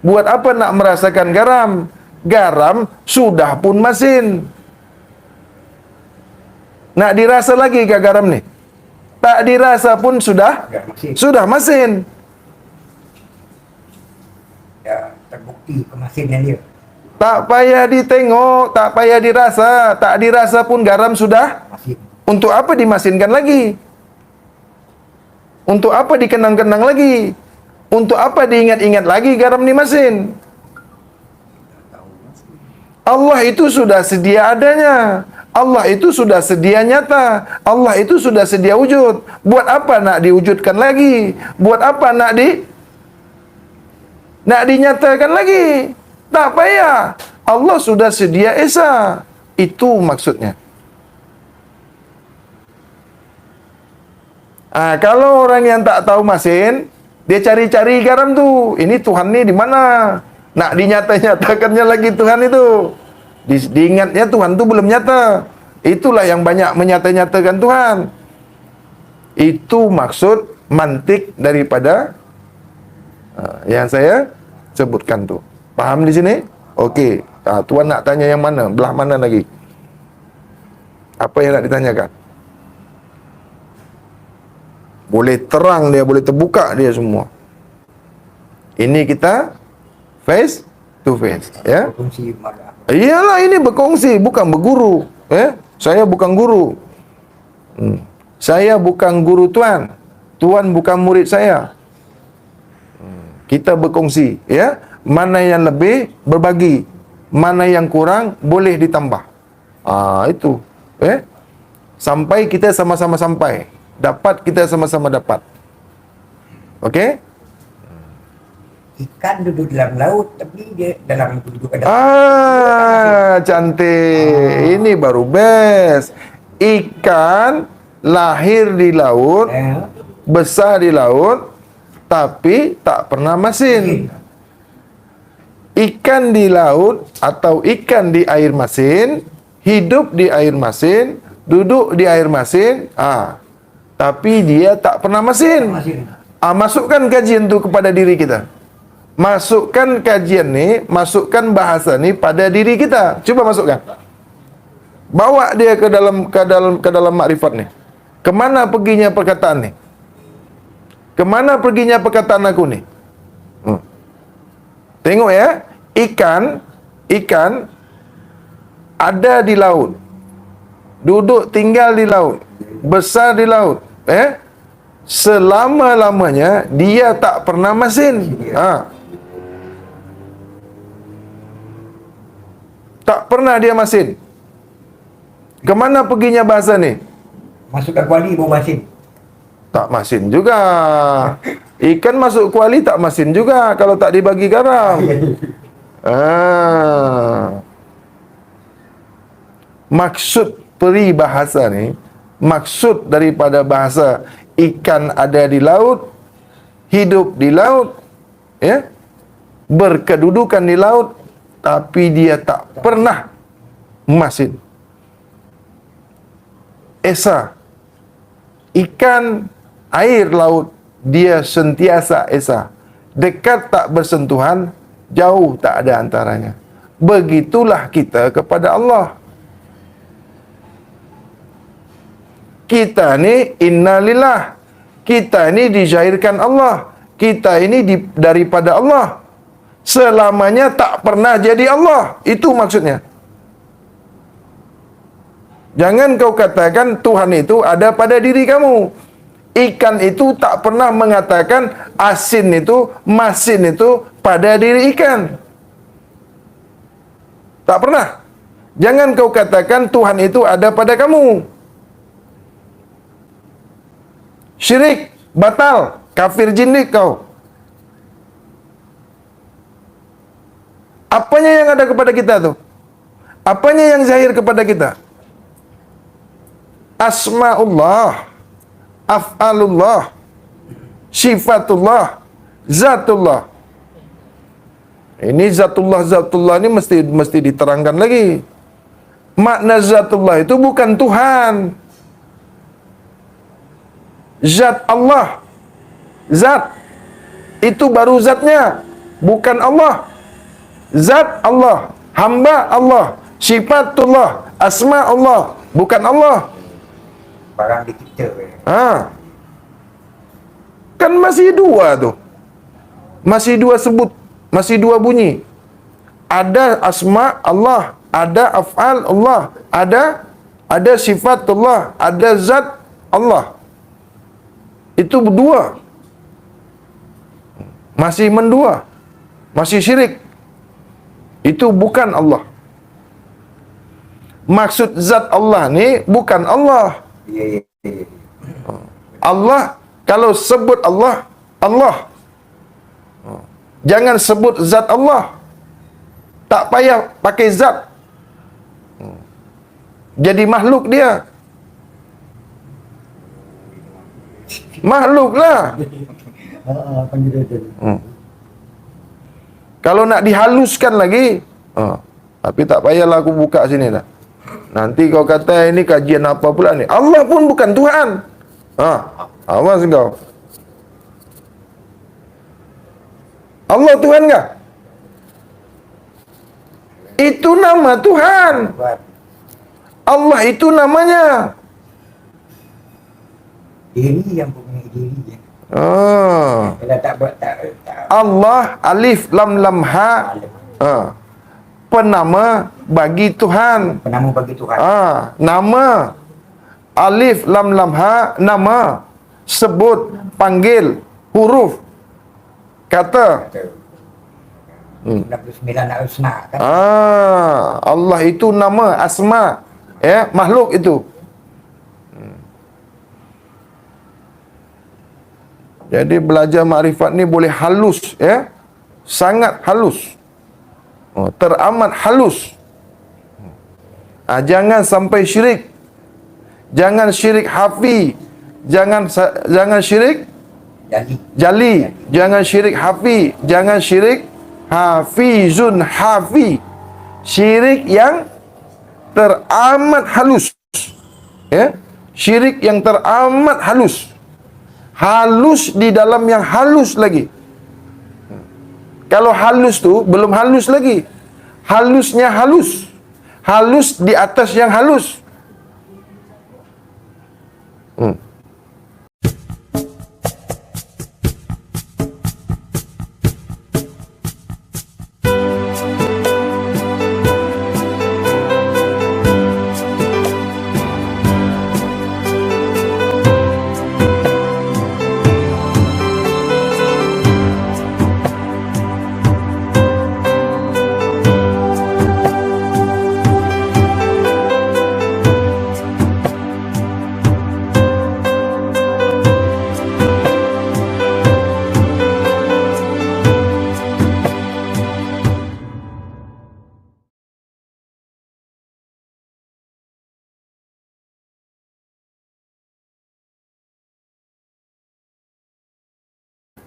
Buat apa nak merasakan garam? Garam sudah pun masin. Nak dirasa lagi ke garam ni? Tak dirasa pun sudah sudah masin. Ya, terbukti kemasinnya dia. Tak payah ditengok, tak payah dirasa, tak dirasa pun garam sudah. Masin. Untuk apa dimasinkan lagi? Untuk apa dikenang-kenang lagi? Untuk apa diingat-ingat lagi garam ni masin? Allah itu sudah sedia adanya. Allah itu sudah sedia nyata. Allah itu sudah sedia wujud. Buat apa nak diwujudkan lagi? Buat apa nak dinyatakan lagi? Tak payah. Allah sudah sedia esa. Itu maksudnya. Kalau orang yang tak tahu masin, dia cari-cari garam tu. Ini Tuhan ni di mana? Nak dinyata-nyatakannya lagi Tuhan itu. Diingatnya Tuhan tu belum nyata. Itulah yang banyak menyata-nyatakan Tuhan. Itu maksud mantik daripada yang saya sebutkan tu. Faham di sini? Okey. Tuan nak tanya yang mana? Belah mana lagi? Apa yang nak ditanyakan? Boleh terang dia, boleh terbuka dia semua. Ini kita face to face, ya. Kongsi marah. Iyalah, ini berkongsi, bukan berguru, ya. Saya bukan guru. Saya bukan guru tuan. Tuan bukan murid saya. Kita berkongsi, ya. Mana yang lebih, berbagi. Mana yang kurang, boleh ditambah. Itu, ya. Sampai kita sama-sama sampai. Dapat, kita sama-sama dapat. Okey? Ikan duduk dalam laut, tapi dia dalam duduk ada. Cantik. Ini baru best. Ikan lahir di laut, besar di laut, tapi tak pernah masin. Ikan di laut atau ikan di air masin, hidup di air masin, duduk di air masin, tapi dia tak pernah masin. Masukkan kajian tu kepada diri kita. Masukkan kajian ni, masukkan bahasa ni pada diri kita. Cuba masukkan. Bawa dia ke dalam makrifat ni. Kemana perginya perkataan ni? Kemana perginya perkataan aku ni? Tengok ya, ikan ada di laut. Duduk tinggal di laut. Besar di laut. Selama-lamanya dia tak pernah masin. Tak pernah dia masin. Kemana perginya bahasa ni? Masuk ke kuali baru masin. Tak masin juga. Ikan masuk kuali tak masin juga kalau tak dibagi garam. Maksud peribahasa ni, maksud daripada bahasa ikan ada di laut, hidup di laut, ya, berkedudukan di laut, tapi dia tak pernah masin. Esa, ikan air laut, dia sentiasa esa. Dekat tak bersentuhan, jauh tak ada antaranya. Begitulah kita kepada Allah. Kita ni innalillah. Kita ni disyahirkan Allah. Kita ini daripada Allah. Selamanya tak pernah jadi Allah. Itu maksudnya. Jangan kau katakan Tuhan itu ada pada diri kamu. Ikan itu tak pernah mengatakan asin itu, masin itu pada diri ikan. Tak pernah. Jangan kau katakan Tuhan itu ada pada kamu. Syirik, batal, kafir jindik kau. Apanya yang ada kepada kita tu? Apanya yang zahir kepada kita? Asma'ullah, af'alullah, sifatullah, zatullah. Ini zatullah ni mesti diterangkan lagi. Makna zatullah itu bukan Tuhan. Zat Allah. Zat itu baru zatnya, bukan Allah. Zat Allah, hamba Allah, sifatullah, asma Allah, bukan Allah. Barang di kita. Kan masih dua tu. Masih dua sebut, masih dua bunyi. Ada asma Allah, ada af'al Allah, ada sifatullah, ada zat Allah. Itu berdua. Masih mendua. Masih syirik. Itu bukan Allah. Maksud zat Allah ni bukan Allah. Ya. Allah, kalau sebut Allah, Allah. Jangan sebut zat Allah. Tak payah pakai zat. Jadi makhluk dia. Makhluk lah. Kalau nak dihaluskan lagi, tapi tak payahlah aku buka sini dah. Nanti kau kata ini kajian apa pula ni? Allah pun bukan Tuhan. Awas kau. Allah Tuhan kah? Itu nama Tuhan. Allah itu namanya. Diri yang punya diri. Kalau tak buat tak. Allah alif lam lam ha. Penama bagi Tuhan. Penama bagi Tuhan. Nama alif lam lam ha, nama, sebut, panggil, huruf, kata. 99 al-husna kan. Allah itu nama, asma, ya, makhluk itu. Jadi belajar makrifat ni boleh halus, ya. Sangat halus. Teramat halus. Jangan sampai syirik. Jangan syirik hafi. Jangan syirik jali. Jangan syirik hafi. Jangan syirik hafizun hafi. Syirik yang teramat halus. Ya? Syirik yang teramat halus. Halus di dalam yang halus lagi. Kalau halus tu belum halus lagi. Halusnya halus. Halus di atas yang halus.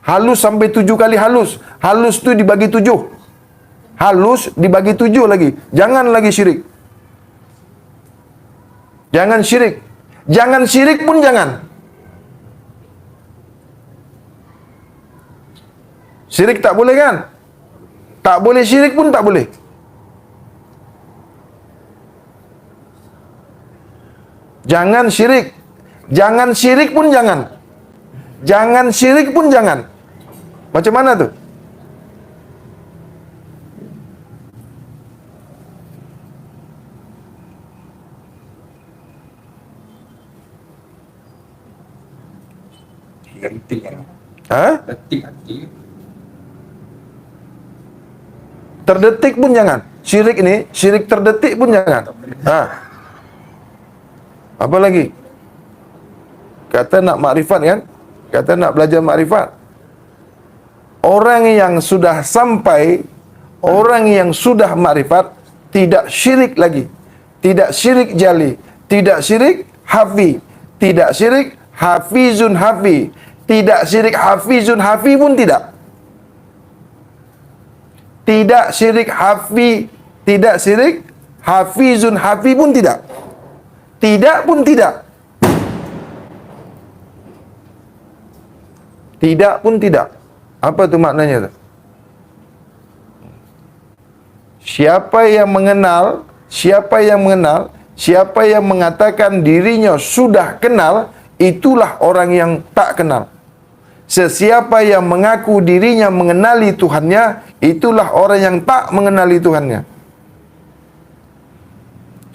Halus sampai 7 kali halus. Halus tu dibagi 7. Halus dibagi 7 lagi. Jangan lagi syirik. Jangan syirik. Jangan syirik pun jangan. Syirik tak boleh kan? Tak boleh syirik pun tak boleh. Jangan syirik. Jangan syirik pun jangan. Jangan syirik pun jangan. Macam mana tu? Detik kan. Ha? Detik hati. Terdetik pun jangan. Syirik ni, syirik terdetik pun jangan. Ha. Apa lagi? Kata nak makrifat kan? Kata nak belajar makrifat. Orang yang sudah sampai, orang yang sudah makrifat, tidak syirik lagi. Tidak syirik jali. Tidak syirik hafi. Tidak syirik hafizun hafi. Tidak syirik hafizun hafi pun tidak. Tidak syirik hafi. Tidak syirik hafizun hafi pun tidak. Tidak pun tidak. Tidak pun tidak. Apa tu maknanya tu? Siapa yang mengenal, siapa yang mengenal, siapa yang mengatakan dirinya sudah kenal, itulah orang yang tak kenal. Sesiapa yang mengaku dirinya mengenali Tuhannya, itulah orang yang tak mengenali Tuhannya.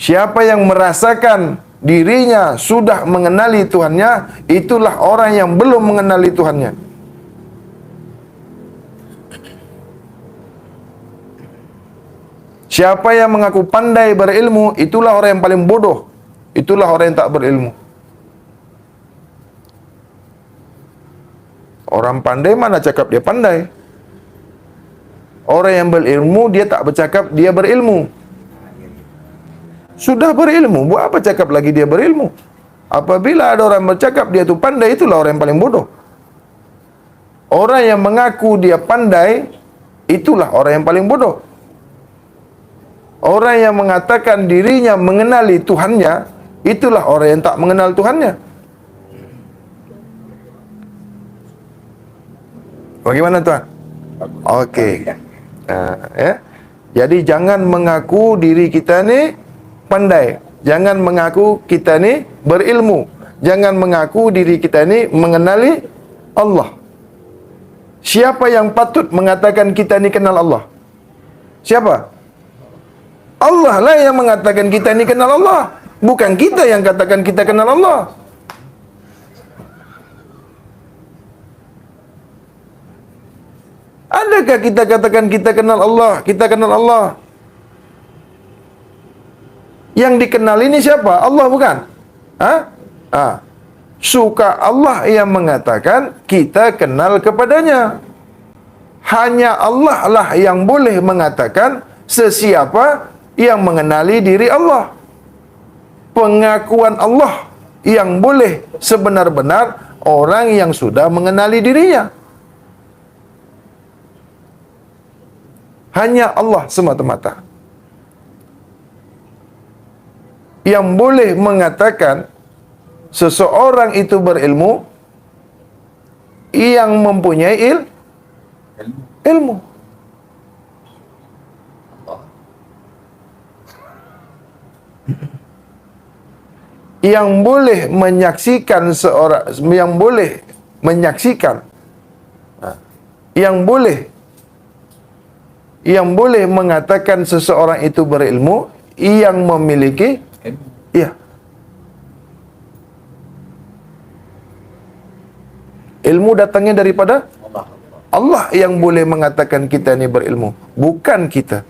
Siapa yang merasakan dirinya sudah mengenali Tuhannya, itulah orang yang belum mengenali Tuhannya. Siapa yang mengaku pandai berilmu, itulah orang yang paling bodoh. Itulah orang yang tak berilmu. Orang pandai mana cakap dia pandai? Orang yang berilmu, dia tak bercakap dia berilmu. Sudah berilmu, buat apa cakap lagi dia berilmu? Apabila ada orang bercakap dia tu pandai, itulah orang yang paling bodoh. Orang yang mengaku dia pandai, itulah orang yang paling bodoh. Orang yang mengatakan dirinya mengenali Tuhannya, itulah orang yang tak mengenal Tuhannya. Bagaimana tuan? Okey. Ya. Jadi jangan mengaku diri kita ni pandai. Jangan mengaku kita ni berilmu. Jangan mengaku diri kita ni mengenali Allah. Siapa yang patut mengatakan kita ni kenal Allah? Siapa? Allah lah yang mengatakan kita ni kenal Allah. Bukan kita yang katakan kita kenal Allah. Adakah kita katakan kita kenal Allah? Kita kenal Allah. Yang dikenal ini siapa? Allah bukan? Suka Allah yang mengatakan kita kenal kepadanya. Hanya Allah lah yang boleh mengatakan sesiapa yang mengenali diri Allah. Pengakuan Allah yang boleh sebenar-benar orang yang sudah mengenali dirinya. Hanya Allah semata-mata yang boleh mengatakan seseorang itu berilmu, yang mempunyai ilmu. Yang boleh menyaksikan seorang, yang boleh menyaksikan, yang boleh mengatakan seseorang itu berilmu, yang memiliki ya. Ilmu datangnya daripada Allah yang boleh mengatakan kita ni berilmu, bukan kita.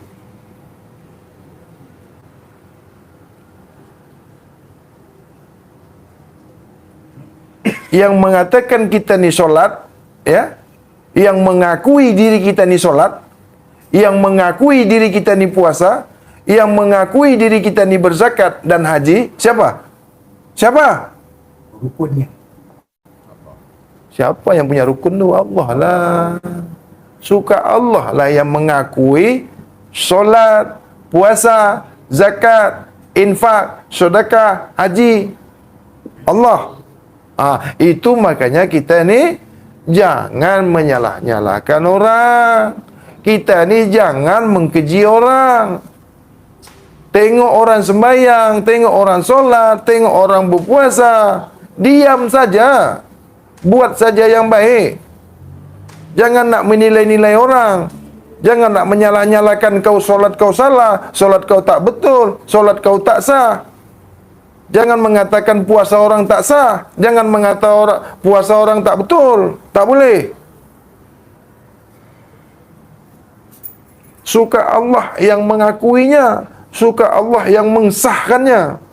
Yang mengatakan kita ni solat, ya, yang mengakui diri kita ni solat, yang mengakui diri kita ni puasa, yang mengakui diri kita ni berzakat dan haji, siapa? Siapa? Rukunnya. Siapa yang punya rukun tu? Allah lah. Suka Allah lah yang mengakui solat, puasa, zakat, infak, sedekah, haji. Allah. Itu makanya kita ni jangan menyalah-nyalahkan orang. Kita ni jangan mengkeji orang. Tengok orang sembahyang, tengok orang solat, tengok orang berpuasa, diam saja. Buat saja yang baik. Jangan nak menilai-nilai orang. Jangan nak menyalah-nyalahkan kau solat kau salah, solat kau tak betul, solat kau tak sah. Jangan mengatakan puasa orang tak sah. Jangan mengatakan puasa orang tak betul. Tak boleh. Suka Allah yang mengakuinya, suka Allah yang mensahkannya.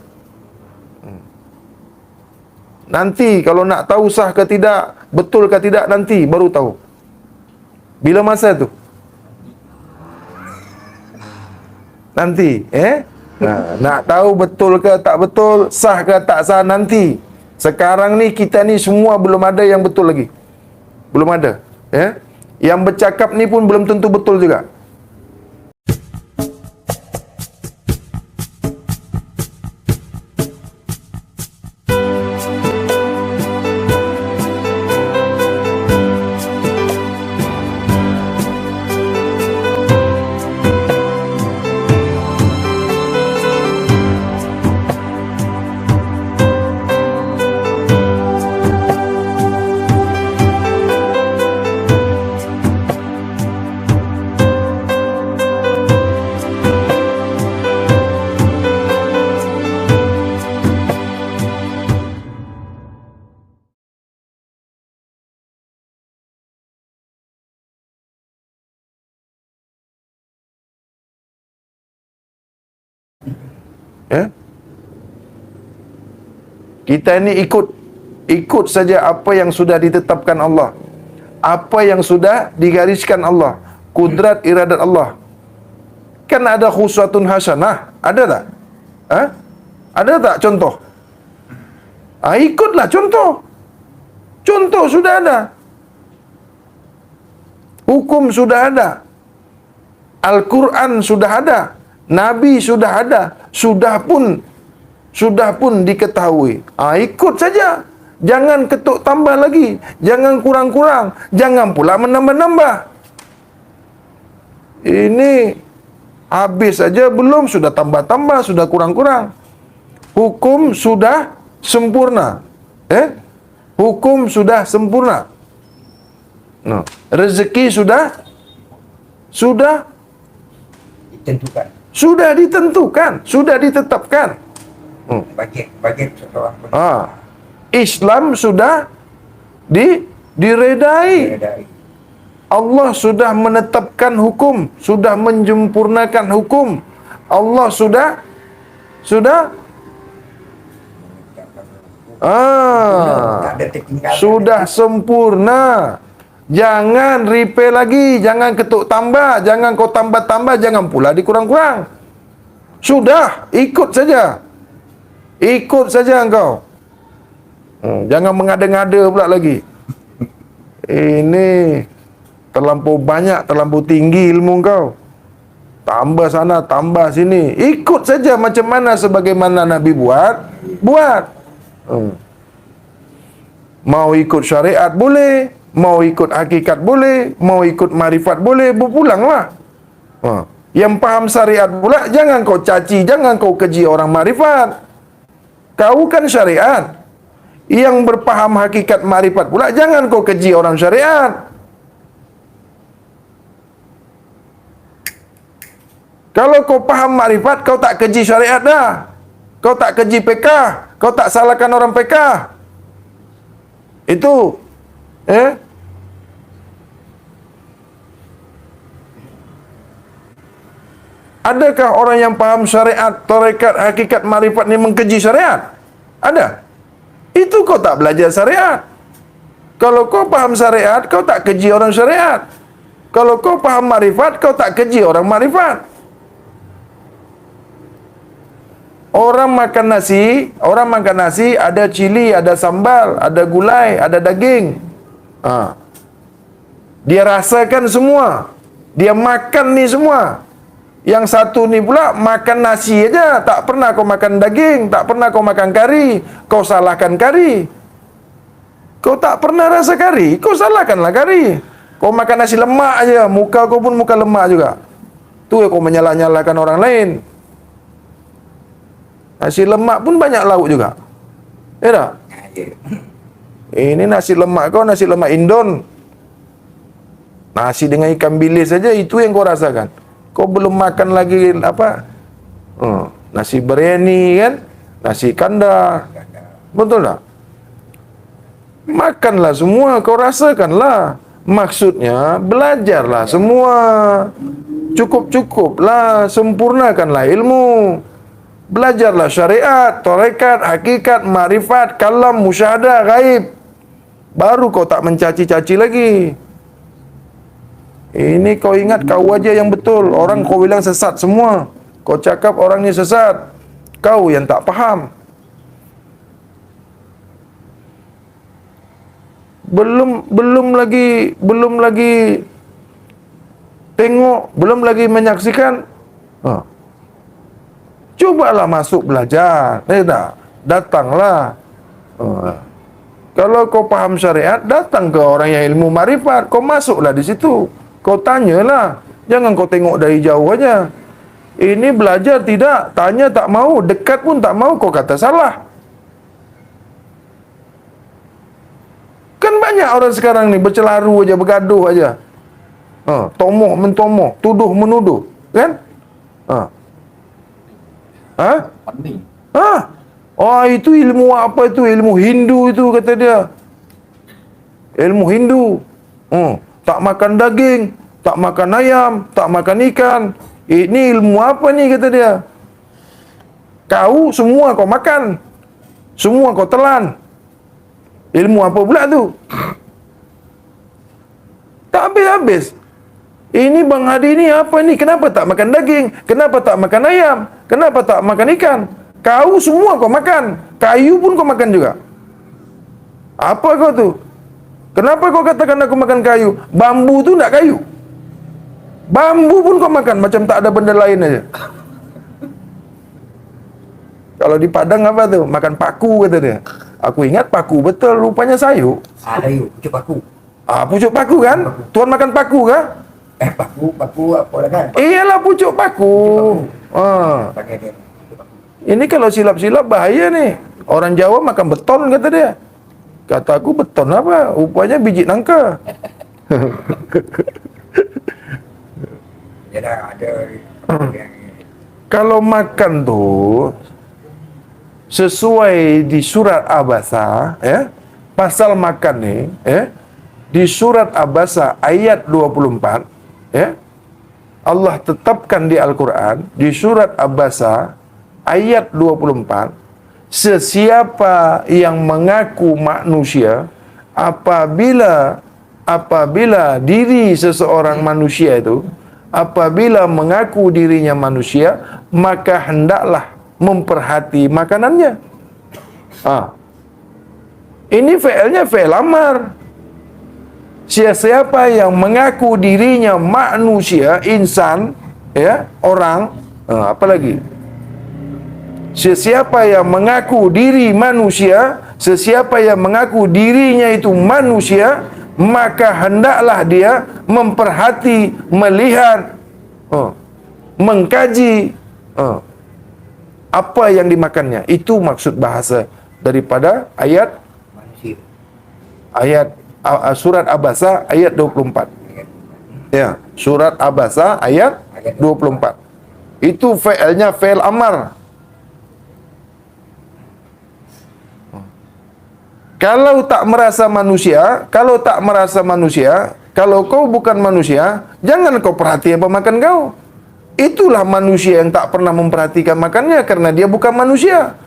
Nanti kalau nak tahu sah ke tidak, betul ke tidak, nanti baru tahu. Bila masa tu? Nanti, nak tahu betul ke tak betul, sah ke tak sah nanti. Sekarang ni kita ni semua belum ada yang betul lagi. Belum ada, Yang bercakap ni pun belum tentu betul juga. Kita ni ikut saja apa yang sudah ditetapkan Allah, apa yang sudah digariskan Allah, kudrat iradat Allah. Kan ada khuswatun hasanah, ada tak? Ada tak contoh? Ikutlah contoh. Contoh sudah ada. Hukum sudah ada. Al-Quran sudah ada. Nabi sudah ada. Sudah pun diketahui. Ikut saja. Jangan ketuk tambah lagi. Jangan kurang-kurang. Jangan pula menambah-nambah. Ini habis saja belum, sudah tambah-tambah, sudah kurang-kurang. Hukum sudah sempurna. Hukum sudah sempurna. Rezeki sudah Ditentukan. sudah ditentukan, sudah ditetapkan. Bagian seseorang Islam sudah diredai. Allah sudah menetapkan hukum, sudah menyempurnakan hukum. Allah sudah tak ada tertinggal. sudah sempurna. Jangan repair lagi, jangan ketuk tambah, jangan kau tambah-tambah, jangan pula dikurang-kurang. Sudah, ikut saja. Ikut saja engkau. Jangan mengada-ngada pula lagi. Ini terlampau banyak, terlampau tinggi ilmu kau. Tambah sana, tambah sini. Ikut saja macam mana sebagaimana Nabi buat. Mau ikut syariat boleh, mau ikut hakikat boleh, mau ikut marifat boleh, berpulanglah. Yang faham syariat pula, jangan kau caci, jangan kau keji orang marifat. Kau kan syariat. Yang berpaham hakikat marifat pula, jangan kau keji orang syariat. Kalau kau paham marifat, kau tak keji syariat dah. Kau tak keji PK, kau tak salahkan orang PK. Itu adakah orang yang paham syariat, tarekat, hakikat, marifat ni mengkeji syariat? Ada. Itu kau tak belajar syariat. Kalau kau paham syariat, kau tak keji orang syariat. Kalau kau paham marifat, kau tak keji orang marifat. Orang makan nasi, ada cili, ada sambal, ada gulai, ada daging. Dia rasakan semua. Dia makan ni semua. Yang satu ni pula makan nasi aja, tak pernah kau makan daging, tak pernah kau makan kari, kau salahkan kari. Kau tak pernah rasa kari, kau salahkanlah kari. Kau makan nasi lemak aja, muka kau pun muka lemak juga. Tu kau menyalah-nyalahkan orang lain. Nasi lemak pun banyak lauk juga. Ya tak? Ini nasi lemak kau, nasi lemak Indon. Nasi dengan ikan bilis saja, itu yang kau rasakan. Kau belum makan lagi apa? Nasi biryani kan? Nasi kandar. Betul tak? Makanlah semua, kau rasakanlah. Maksudnya, belajarlah semua. Cukup-cukuplah, sempurnakanlah ilmu. Belajarlah syariat, tarekat, hakikat, makrifat, kalam, musyahadah, gaib. Baru kau tak mencaci-caci lagi. Ini kau ingat kau aja yang betul. Orang kau bilang sesat semua. Kau cakap orang ni sesat. Kau yang tak faham. Belum lagi tengok, belum lagi menyaksikan. Cubalah masuk belajar. Tak? Datanglah. Kalau kau faham syariat, datang ke orang yang ilmu marifat. Kau masuklah di situ. Kau tanyalah. Jangan kau tengok dari jauh aja. Ini belajar tidak, tanya tak mau, dekat pun tak mau, kau kata salah. Kan banyak orang sekarang ni bercelaru aja, bergaduh aja. Tomoh mentomoh, tuduh menuduh, kan? Itu ilmu apa itu? Ilmu Hindu itu, kata dia. Ilmu Hindu. Tak makan daging, tak makan ayam, tak makan ikan. Ini ilmu apa ni, kata dia? Kau semua kau makan, semua kau telan. Ilmu apa pula tu? Tak habis-habis. Ini Bang Hadi ni apa ni? Kenapa tak makan daging? Kenapa tak makan ayam? Kenapa tak makan ikan? Kau semua kau makan. Kayu pun kau makan juga. Apa kau tu? Kenapa kau katakan aku makan kayu? Bambu tu nak kayu. Bambu pun kau makan macam tak ada benda lain aja. Kalau di Padang apa tu? Makan paku, kata dia. Aku ingat paku betul, rupanya sayur. Sayur, pucuk paku. Pucuk paku kan? Paku. Tuan makan paku kah? Paku apa lah kan? Iyalah pucuk paku. Pakai dia. Pucuk paku. Ini kalau silap-silap bahaya nih. Orang Jawa makan beton, kata dia. Kata aku, beton apa? Rupanya biji nangka. Dia dah ada yang Kalau makan tu sesuai di surat Abasa, ya, pasal makan ni, ya, di surat Abasa ayat 24, ya, Allah tetapkan di Al-Quran, di surat Abasa ayat 24, sesiapa yang mengaku manusia, apabila diri seseorang manusia itu, apabila mengaku dirinya manusia, maka hendaklah memperhati makanannya. Ini fi'ilnya fi'il amar. Siapa yang mengaku dirinya manusia, insan, ya, orang, apa lagi? Sesiapa yang mengaku diri manusia, sesiapa yang mengaku dirinya itu manusia, maka hendaklah dia memperhati, melihat, mengkaji apa yang dimakannya. Itu maksud bahasa daripada ayat manusia. Surat Abasa ayat 24. Ya, surat Abasa ayat 24. Itu fi'ilnya fi'il amar. Kalau tak merasa manusia, kalau kau bukan manusia, jangan kau perhati apa makan kau. Itulah manusia yang tak pernah memperhatikan makannya, karena dia bukan manusia.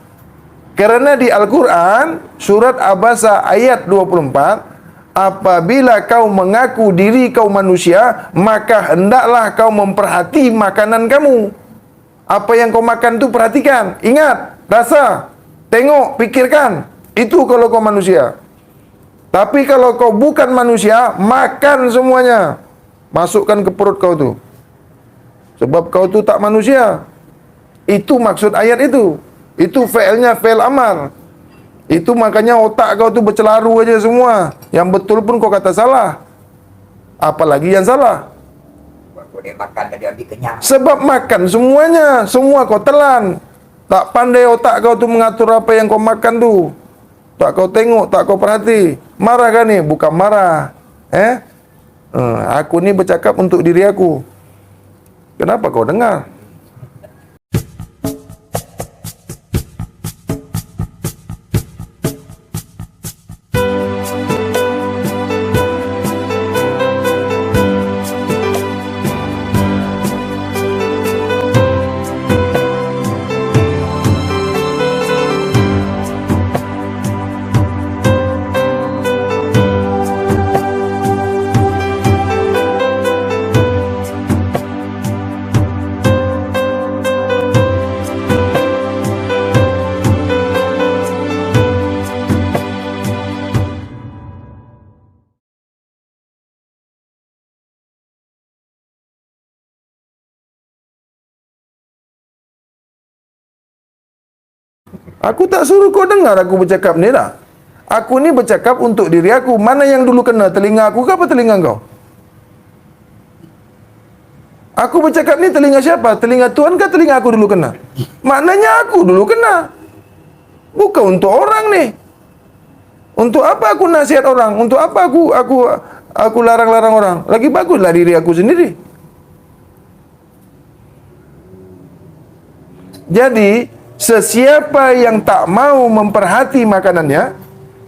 Karena di Al-Quran, surat Abasa ayat 24, apabila kau mengaku diri kau manusia, maka hendaklah kau memperhati makanan kamu. Apa yang kau makan tu perhatikan, ingat, rasa, tengok, pikirkan. Itu kalau kau manusia. Tapi kalau kau bukan manusia, makan semuanya. Masukkan ke perut kau tu. Sebab kau tu tak manusia. Itu maksud ayat itu. Itu fi'ilnya fi'il amar. Itu makanya otak kau tu bercelaru aja semua. Yang betul pun kau kata salah. Apalagi yang salah. Waktu dia makan tadi habis kenyang. Sebab makan semuanya. Semua kau telan. Tak pandai otak kau tu mengatur apa yang kau makan tu. Tak kau tengok, tak kau perhati. Marah kan ni? Bukan marah. Aku ni bercakap untuk diri aku. Kenapa kau dengar? Aku tak suruh kau dengar aku bercakap ni lah. Aku ni bercakap untuk diri aku. Mana yang dulu kena? Telinga aku ke apa telinga kau? Aku bercakap ni telinga siapa? Telinga Tuhan ke telinga aku dulu kena? Maknanya aku dulu kena. Bukan untuk orang ni. Untuk apa aku nasihat orang? Untuk apa aku larang-larang orang? Lagi baguslah diri aku sendiri. Jadi sesiapa yang tak mau memperhati makanannya,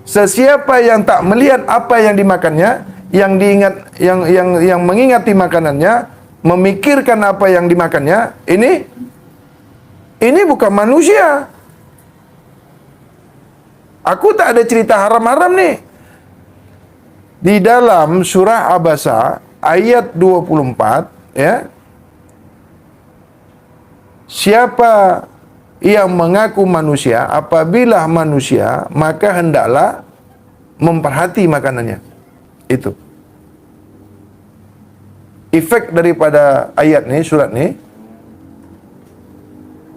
sesiapa yang tak melihat apa yang dimakannya, yang diingat yang mengingati makanannya, memikirkan apa yang dimakannya, ini bukan manusia. Aku tak ada cerita haram-haram ni. Di dalam surah Abasa ayat 24, ya. Siapa yang mengaku manusia, apabila manusia, maka hendaklah memperhati makanannya. Itu efek daripada ayat ni, surat ni.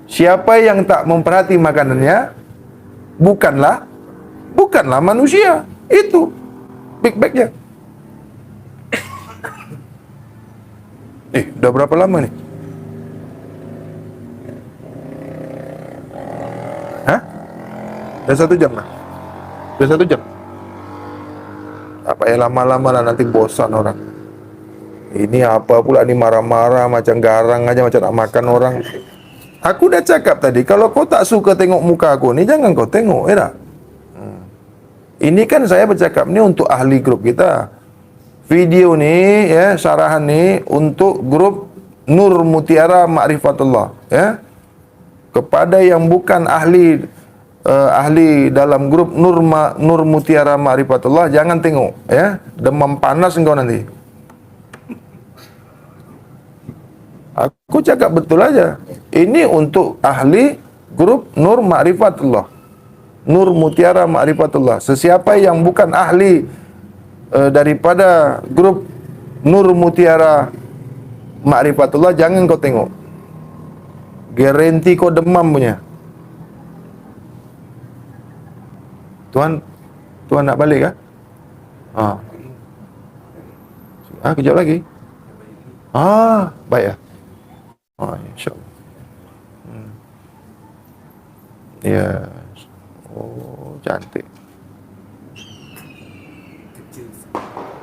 Siapa yang tak memperhati makanannya, bukanlah manusia. Itu big bagnya. Dah berapa lama ni? Dah 1 jam lah. Dah 1 jam. Tak payah lama-lama lah, nanti bosan orang. Ini apa pula ni, marah-marah macam garang aja, macam nak makan orang. Aku dah cakap tadi, kalau kau tak suka tengok muka aku ni, jangan kau tengok, tak? Ini kan saya bercakap ni untuk ahli grup kita. Video ni, ya, syarahan ni untuk grup Nur Mutiara Ma'rifatullah, ya. Kepada yang bukan ahli dalam grup Nur Mutiara Ma'rifatullah, jangan tengok, ya. Demam panas engkau nanti. Aku cakap betul aja. Ini untuk ahli grup Nur Ma'rifatullah, Nur Mutiara Ma'rifatullah. Sesiapa yang bukan ahli daripada grup Nur Mutiara Ma'rifatullah, jangan kau tengok. Garanti kau demam punya. Tuan nak balik kah? Kejap lagi. Baik lah. InsyaAllah. Ya. Oh, cantik.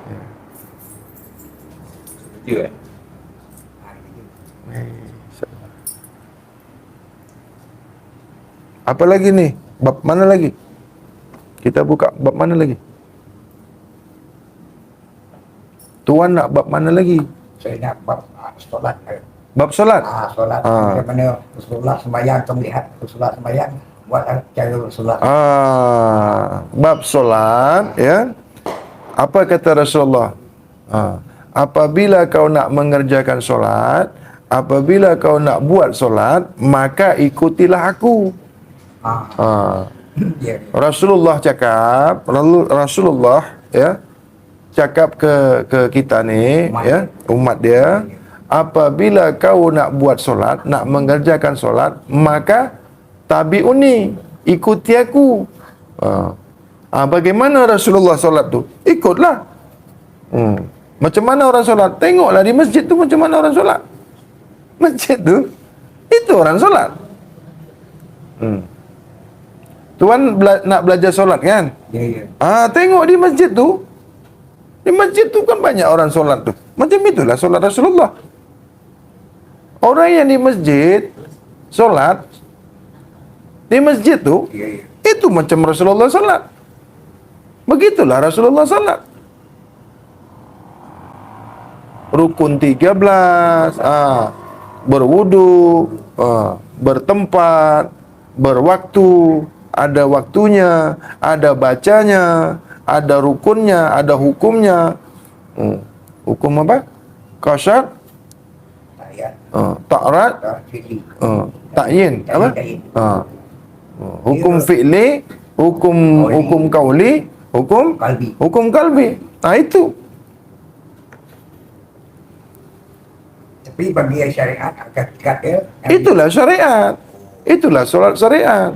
Ya. Kecil InsyaAllah. Apa lagi ni? Bab mana lagi? Kita buka bab mana lagi? Tuan nak bab mana lagi? Saya nak bab solat. Bab solat? Solat. Bagaimana Rasulullah sembahyang, kita melihat Rasulullah sembahyang, buat cara Rasulullah. Bab solat, ya. Apa kata Rasulullah? Apabila kau nak mengerjakan solat, apabila kau nak buat solat, maka ikutilah aku. Ya. Rasulullah cakap, Rasulullah ya, cakap ke kita ni, ya, umat dia, apabila kau nak buat solat, nak mengerjakan solat, maka tabi'uni, ikuti aku. Bagaimana Rasulullah solat tu? Ikutlah. Macam mana orang solat? Tengoklah di masjid tu macam mana orang solat. Masjid tu, itu orang solat. Tuan nak belajar solat kan? Ya. Tengok di masjid tu. Di masjid tu kan banyak orang solat tu. Macam itulah solat Rasulullah. Orang yang di masjid solat di masjid tu, Ya. itu macam Rasulullah solat. Begitulah Rasulullah solat. Rukun 13, berwudu, bertempat, berwaktu, ada waktunya, ada bacanya, ada rukunnya, ada hukumnya. Hukum apa? Qasyad, Ayat. ta'rat, Fili. ta'yin, apa? Ta'yin. Hukum fi'li, hukum qauli, Qalbi. hukum kalbi. Itu. Tapi bagi syariat hakikat dia Itulah syariat. Itulah solat syariat.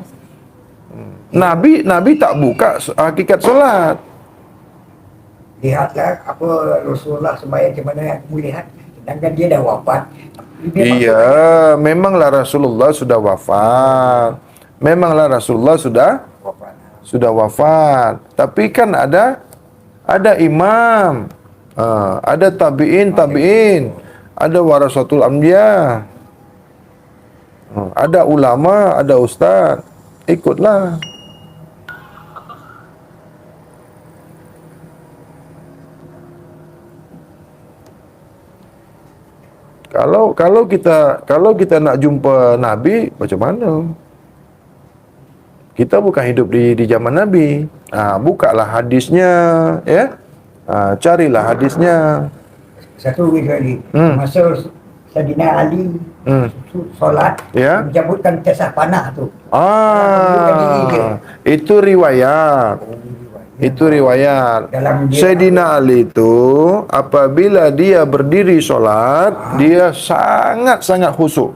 Nabi tak buka hakikat solat. lihatlah apa Rasulullah sembahyang macam mana aku lihat, sedangkan dia dah wafat. Iya, memanglah Rasulullah sudah wafat. Memanglah Rasulullah sudah wafat. Tapi kan ada imam, ada tabi'in, ada warasatul anbiya, ada ulama, ada ustaz. Ikutlah. Kalau kita nak jumpa Nabi, macam mana? Kita bukan hidup di zaman Nabi. Bukalah hadisnya, ya. Carilah hadisnya. Satu lagi, masa Saidina Ali solat, Ya. menyebutkan kisah panah tu. Itu riwayat. Itu riwayat. Dalam dia- Sayyidina Ali itu apabila dia berdiri solat, dia sangat-sangat khusyuk.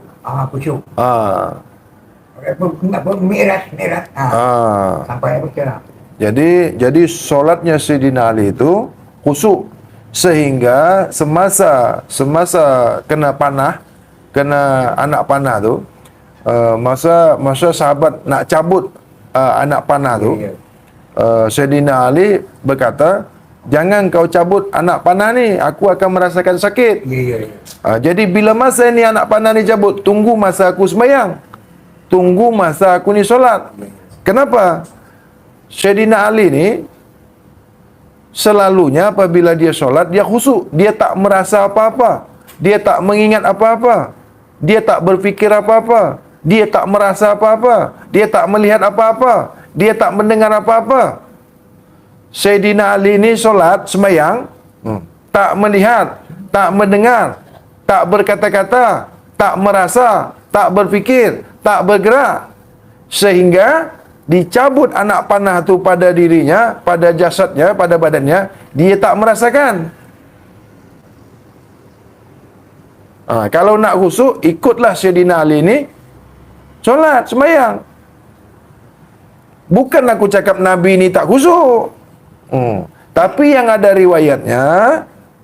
Khusyuk. Ah, Miras. ah. Sampai apa kira? Jadi solatnya Sayyidina Ali itu khusyuk sehingga semasa kena panah, kena anak panah tu, masa sahabat nak cabut anak panah tu, Ya. Sayyidina Ali berkata, jangan kau cabut anak panah ni, aku akan merasakan sakit. Ya. Jadi bila masa ni anak panah ni cabut, tunggu masa aku sembahyang, tunggu masa aku ni solat. Kenapa? Sayyidina Ali ni selalunya apabila dia solat, dia khusyuk, dia tak merasa apa-apa, dia tak mengingat apa-apa, dia tak berfikir apa-apa, dia tak merasa apa-apa, dia tak melihat apa-apa, dia tak mendengar apa-apa. Sayyidina Ali ni solat, sembahyang, tak melihat, tak mendengar, tak berkata-kata, tak merasa, tak berfikir, tak bergerak, sehingga dicabut anak panah tu pada dirinya, pada jasadnya, pada badannya, dia tak merasakan. Kalau nak khusyuk, ikutlah Sayyidina Ali ni solat, sembahyang. Bukan aku cakap Nabi ni tak khusyuk. Tapi yang ada riwayatnya,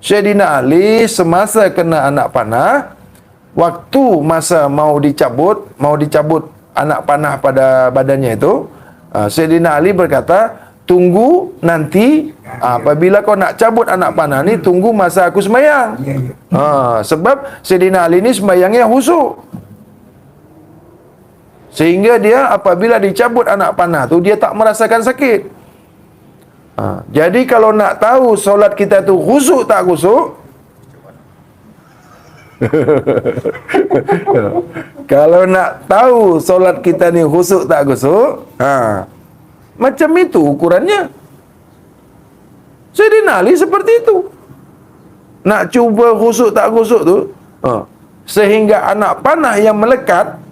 Sayyidina Ali semasa kena anak panah, waktu masa mau dicabut anak panah pada badannya itu, Sayyidina Ali berkata, tunggu nanti apabila kau nak cabut anak panah ni, tunggu masa aku sembahyang. Sebab Sayyidina Ali ni sembahyangnya khusyuk, sehingga dia apabila dicabut anak panah tu, dia tak merasakan sakit. Jadi kalau nak tahu solat kita tu khusyuk tak khusyuk, kalau nak tahu solat kita ni khusyuk tak khusyuk, macam itu ukurannya. Sayyidina Ali seperti itu. Nak cuba khusyuk tak khusyuk tu, sehingga anak panah yang melekat,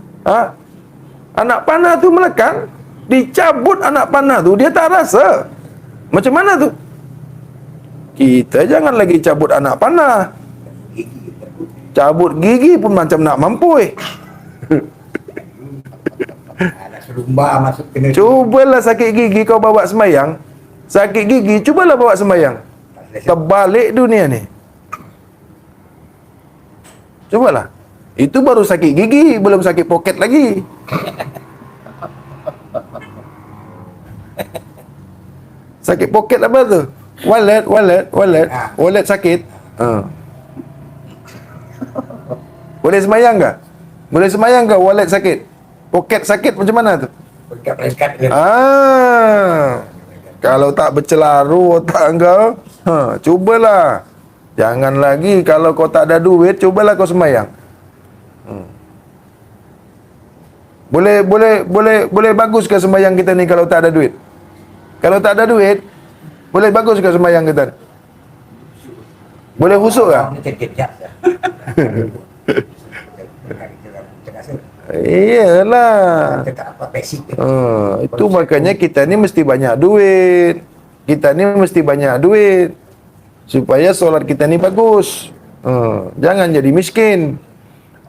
anak panah tu melekat, dicabut anak panah tu, dia tak rasa. Macam mana tu? Kita jangan lagi cabut anak panah. Cabut gigi pun macam nak mampui. Ada serumba masuk kena. Cubalah sakit gigi kau bawa sembahyang. Sakit gigi, cubalah bawa sembahyang. Terbalik dunia ni. Cubalah. Itu baru sakit gigi, belum sakit poket lagi. Sakit poket apa tu? Wallet sakit. Boleh sembahyang ke? Boleh sembahyang ke wallet sakit? Poket sakit macam mana tu? Berkat-berkat dia. Kalau tak bercelaru otak kau, cubalah. Jangan lagi kalau kau tak ada duit, cubalah kau sembahyang. Boleh bagus ke sembahyang kita ni kalau tak ada duit? Kalau tak ada duit, boleh bagus ke sembahyang kita? Boleh husuk ke? Iyalah. Itu makanya kita ni mesti banyak duit. Kita ni mesti banyak duit supaya solat kita ni bagus. Jangan jadi miskin.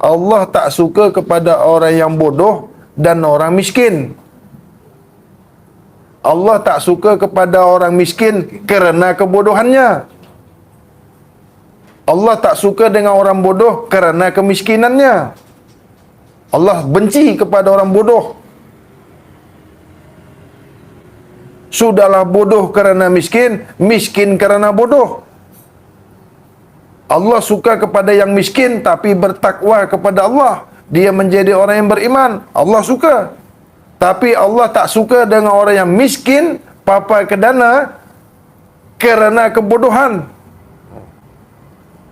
Allah tak suka kepada orang yang bodoh dan orang miskin. Allah tak suka kepada orang miskin kerana kebodohannya. Allah tak suka dengan orang bodoh kerana kemiskinannya. Allah benci kepada orang bodoh. Sudahlah bodoh kerana miskin, miskin kerana bodoh. Allah suka kepada yang miskin tapi bertakwa kepada Allah. Dia menjadi orang yang beriman. Allah suka. Tapi Allah tak suka dengan orang yang miskin, papai kedana kerana kebodohan.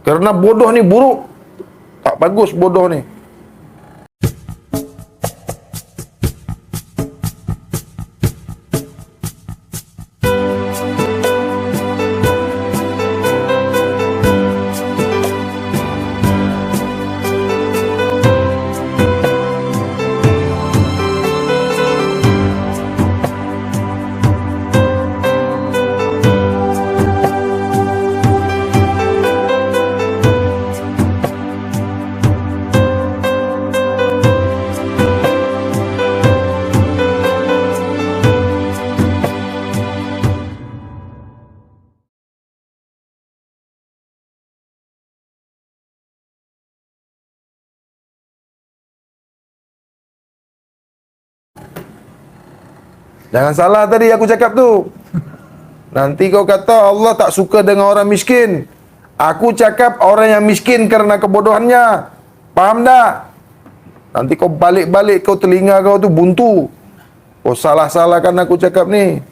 Kerana bodoh ni buruk. Tak bagus bodoh ni. Jangan salah tadi aku cakap tu. Nanti kau kata Allah tak suka dengan orang miskin. Aku cakap orang yang miskin kerana kebodohannya. Faham tak? Nanti kau balik-balik kau telinga kau tu buntu. Kau salah-salahkan aku cakap ni.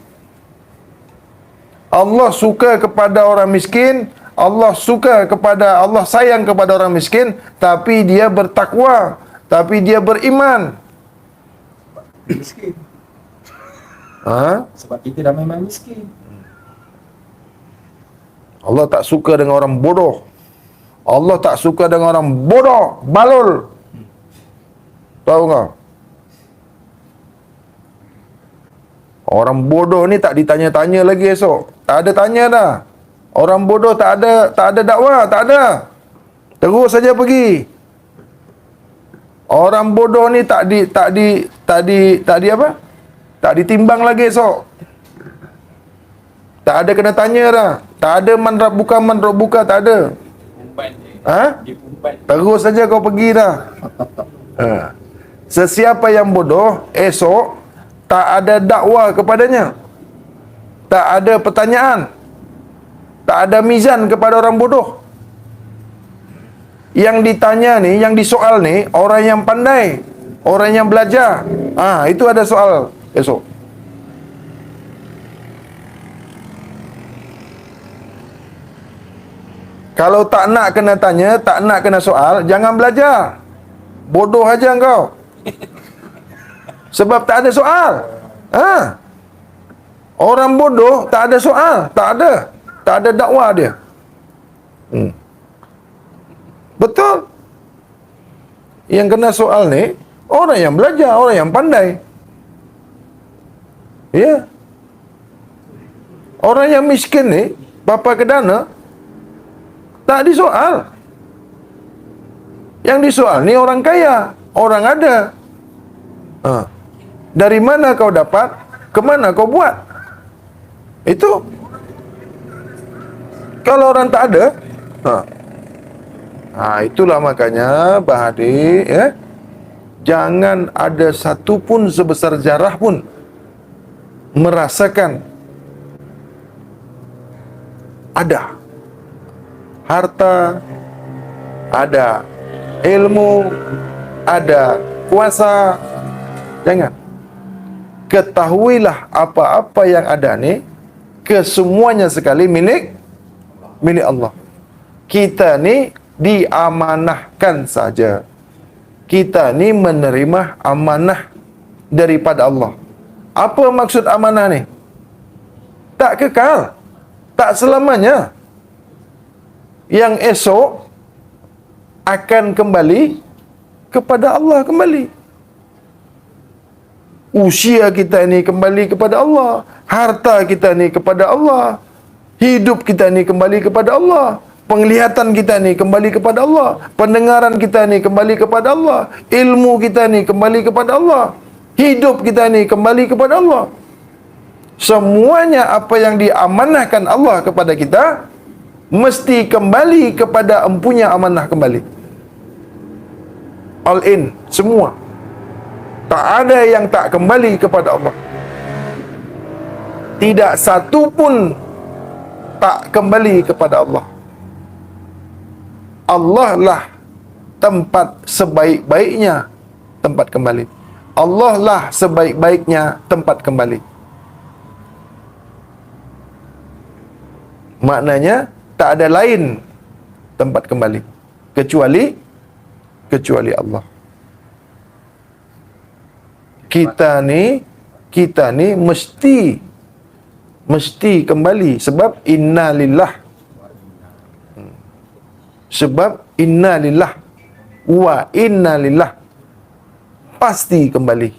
Allah suka kepada orang miskin. Allah suka kepada, Allah sayang kepada orang miskin. Tapi dia bertakwa. Tapi dia beriman. Miskin. Ha? Sebab kita dah memang miskin. Allah tak suka dengan orang bodoh. Allah tak suka dengan orang bodoh, balul. Tahu tak? Orang bodoh ni tak ditanya-tanya lagi esok. Tak ada tanya dah. Orang bodoh tak ada dakwah, tak ada. Terus saja pergi. Orang bodoh ni tak di apa? Tak ditimbang lagi esok. Tak ada kena tanya dah. Tak ada man rabbuka, tak ada. Terus saja kau pergi dah. Sesiapa yang bodoh, esok tak ada dakwah kepadanya. Tak ada pertanyaan. Tak ada mizan kepada orang bodoh. Yang ditanya ni, yang disoal ni, orang yang pandai, orang yang belajar. Itu ada soal esok. Kalau tak nak kena tanya, tak nak kena soal, jangan belajar. Bodoh aja engkau. Sebab tak ada soal. Orang bodoh tak ada soal, tak ada dakwah dia. Betul. Yang kena soal ni orang yang belajar, orang yang pandai. Ya. Orang yang miskin ni Papa Kedana, tak disoal. Yang disoal ni orang kaya, orang ada. Dari mana kau dapat, kemana kau buat? Itu. Kalau orang tak ada, itulah makanya Bahadir, jangan ada satu pun sebesar jarah pun merasakan ada harta, ada ilmu, ada kuasa. Jangan. Ketahuilah apa-apa yang ada ni kesemuanya sekali milik Allah. Kita ni diamanahkan saja. Kita ni menerima amanah daripada Allah. Apa maksud amanah ni? Tak kekal, tak selamanya. Yang esok akan kembali kepada Allah kembali. Usia kita ni kembali kepada Allah, harta kita ni kepada Allah, hidup kita ni kembali kepada Allah, penglihatan kita ni kembali kepada Allah, pendengaran kita ni kembali kepada Allah, ilmu kita ni kembali kepada Allah, hidup kita ni kembali kepada Allah. Semuanya apa yang diamanahkan Allah kepada kita mesti kembali kepada empunya amanah kembali. All in, semua. Tak ada yang tak kembali kepada Allah. Tidak satu pun tak kembali kepada Allah. Allah lah tempat sebaik-baiknya tempat kembali. Allah lah sebaik-baiknya tempat kembali. Maknanya tak ada lain tempat kembali kecuali Allah. Kita ni mesti kembali sebab inna lillah. Sebab inna lillah wa inna lillah, pasti kembali.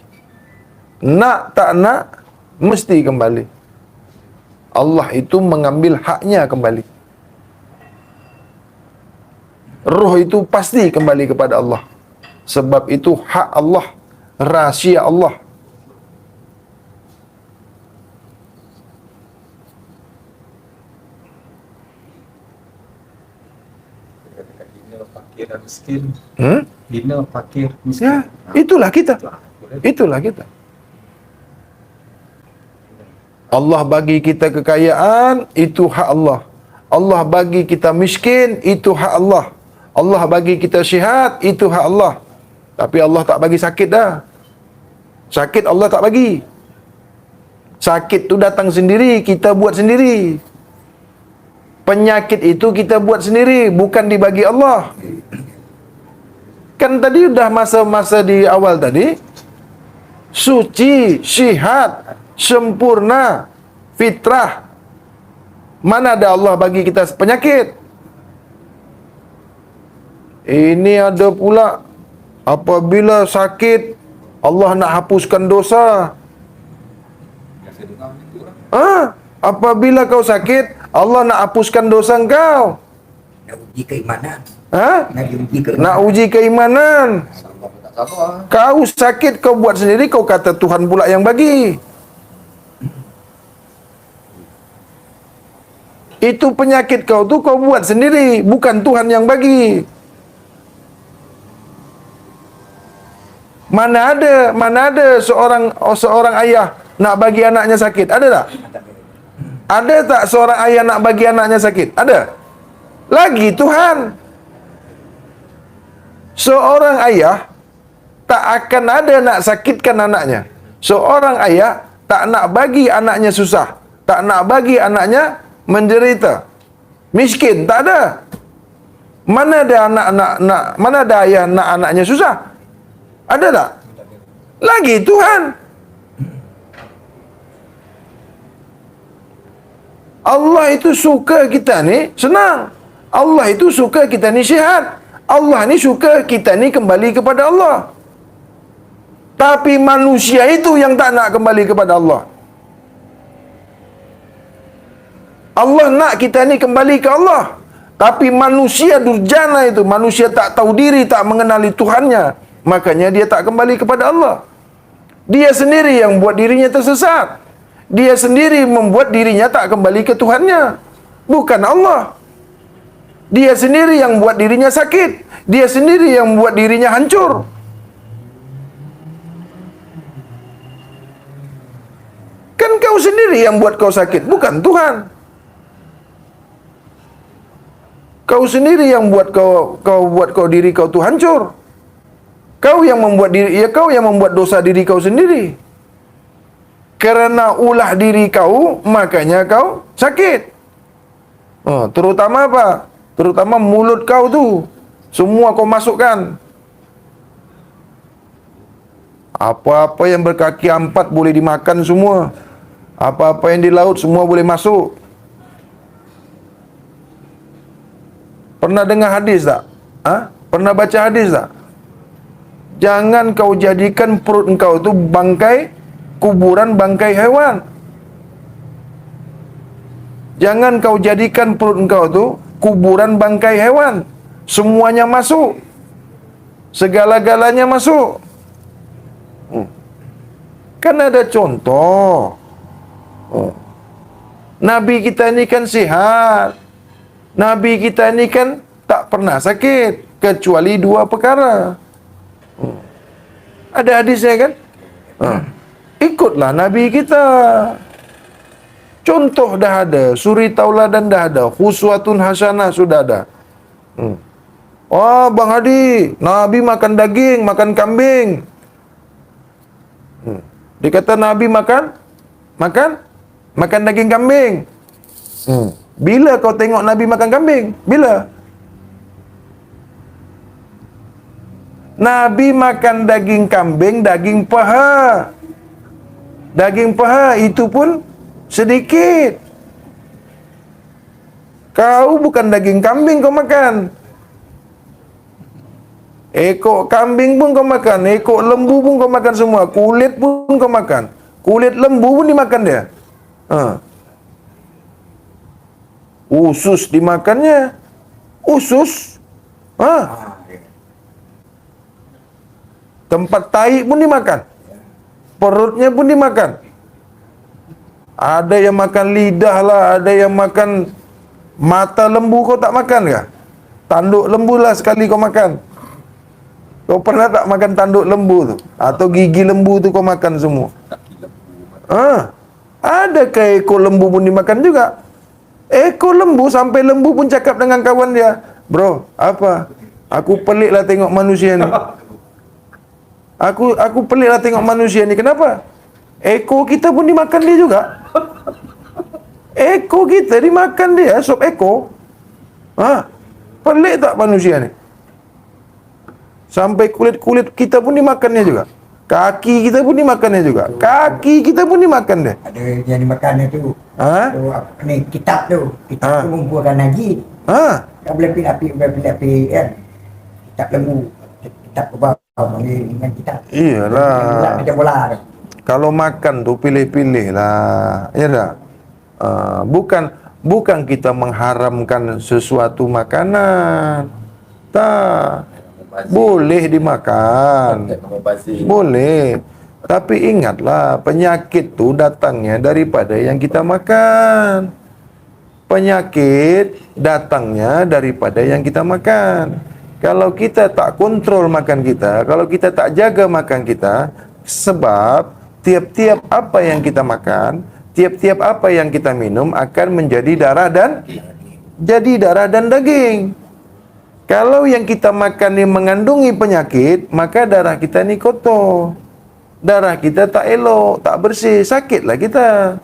Nak tak nak mesti kembali. Allah itu mengambil haknya kembali. Roh itu pasti kembali kepada Allah. Sebab itu hak Allah, rahsia Allah. Fakir dan miskin. Hina, fakir, miskin. Ya, itulah kita. Itulah kita. Allah bagi kita kekayaan, itu hak Allah. Allah bagi kita miskin, itu hak Allah. Allah bagi kita sihat, itu hak Allah. Tapi Allah tak bagi sakit dah. Sakit Allah tak bagi. Sakit tu datang sendiri, kita buat sendiri. Penyakit itu kita buat sendiri, bukan dibagi Allah. Kan tadi dah masa-masa di awal tadi, suci, sihat, sempurna, fitrah. Mana ada Allah bagi kita penyakit? Ini ada pula, apabila sakit, Allah nak hapuskan dosa. Apabila kau sakit, Allah nak hapuskan dosa engkau. Nak uji keimanan. Nak uji keimanan. Kau sakit, kau buat sendiri, kau kata Tuhan pula yang bagi. Itu penyakit kau tu kau buat sendiri, bukan Tuhan yang bagi. Mana ada seorang ayah nak bagi anaknya sakit? Ada tak? Ada tak seorang ayah nak bagi anaknya sakit? Ada? Lagi Tuhan. Seorang ayah tak akan ada nak sakitkan anaknya. Seorang ayah tak nak bagi anaknya susah, tak nak bagi anaknya menderita, miskin, tak ada. Mana ada mana ada ayah nak anaknya susah? Ada tak? Lagi Tuhan. Allah itu suka kita ni senang. Allah itu suka kita ni sihat. Allah ni suka kita ni kembali kepada Allah. Tapi manusia itu yang tak nak kembali kepada Allah. Allah nak kita ni kembali ke Allah. Tapi manusia durjana itu, manusia tak tahu diri, tak mengenali Tuhannya, makanya dia tak kembali kepada Allah. Dia sendiri yang buat dirinya tersesat. Dia sendiri membuat dirinya tak kembali ke Tuhannya, bukan Allah. Dia sendiri yang buat dirinya sakit. Dia sendiri yang buat dirinya hancur. Kan kau sendiri yang buat kau sakit, bukan Tuhan. Kau sendiri yang buat kau diri kau tu hancur. Kau yang membuat kau yang membuat dosa diri kau sendiri. Kerana ulah diri kau, makanya kau sakit. Terutama apa? Terutama mulut kau tu. Semua kau masukkan. Apa-apa yang berkaki 4 boleh dimakan semua. Apa-apa yang di laut semua boleh masuk. Pernah dengar hadis tak? Pernah baca hadis tak? Jangan kau jadikan perut engkau tu bangkai, kuburan bangkai hewan. Jangan kau jadikan perut engkau tu kuburan bangkai hewan. Semuanya masuk. Segala-galanya masuk. Kan ada contoh. Nabi kita ni kan sihat. Nabi kita ni kan tak pernah sakit kecuali 2 perkara. Ada hadisnya kan? Ikutlah Nabi kita. Contoh dah ada, suri tauladan dah ada, khuswatun hasanah sudah ada. Oh, Bang Hadi, Nabi makan daging, makan kambing. Dia kata Nabi makan daging kambing. Bila kau tengok Nabi makan kambing? Bila? Nabi makan daging kambing, daging paha. Daging paha itu pun sedikit. Kau bukan daging kambing kau makan. Ekor kambing pun kau makan, ekor lembu pun kau makan semua, kulit pun kau makan. Kulit lembu pun dimakan dia. Usus dimakannya. Usus. Tempat tai pun dimakan. Perutnya pun dimakan. Ada yang makan lidah lah, ada yang makan mata lembu. Kau tak makan ke? Tanduk lembu lah sekali kau makan. Kau pernah tak makan tanduk lembu tu? Atau gigi lembu tu kau makan semua? Adakah ekor lembu pun dimakan juga? Ekor lembu, sampai lembu pun cakap dengan kawan dia, "Bro, apa? Aku pelik lah tengok manusia ni. Aku pelik lah tengok manusia ni. Kenapa? Ekor kita pun dimakan dia juga. Ekor kita dimakan dia, sop ekor. Pelik tak manusia ni? Sampai kulit-kulit kita pun dimakannya juga. Kaki kita pun dimakannya juga. Kaki kita pun dimakan dia. Ada yang dimakan tu. Tu apa ni, kitab tu. Kitab tu mengumpulkan haji. Tak boleh pilih-pilih kan. Kitab lembu. Kitab kebab. Dengan kitab. Iyalah. Macam bola tu. Kalau makan tu pilih-pilih lah. Ya tak? Bukan kita mengharamkan sesuatu makanan. Tak. Boleh dimakan. Boleh. Tapi ingatlah, penyakit tu datangnya daripada yang kita makan. Penyakit datangnya daripada yang kita makan. Kalau kita tak kontrol makan kita, kalau kita tak jaga makan kita, sebab tiap-tiap apa yang kita makan, tiap-tiap apa yang kita minum akan menjadi darah dan daging. Kalau yang kita makan ni mengandungi penyakit, maka darah kita ni kotor. Darah kita tak elok, tak bersih, sakitlah kita.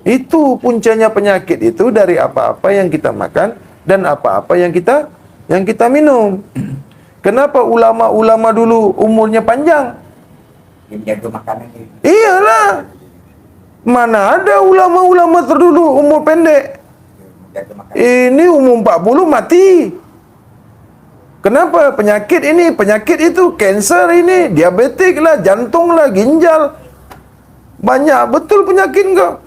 Itu puncanya penyakit itu dari apa-apa yang kita makan dan apa-apa yang kita minum. Kenapa ulama-ulama dulu umurnya panjang? Dia jaga makanan ni. Iyalah. Mana ada ulama-ulama terdulu umur pendek? Ini umur 40 mati. Kenapa? Penyakit ini, penyakit itu, kanser ini, diabetik lah, jantung lah, ginjal. Banyak betul penyakit kau.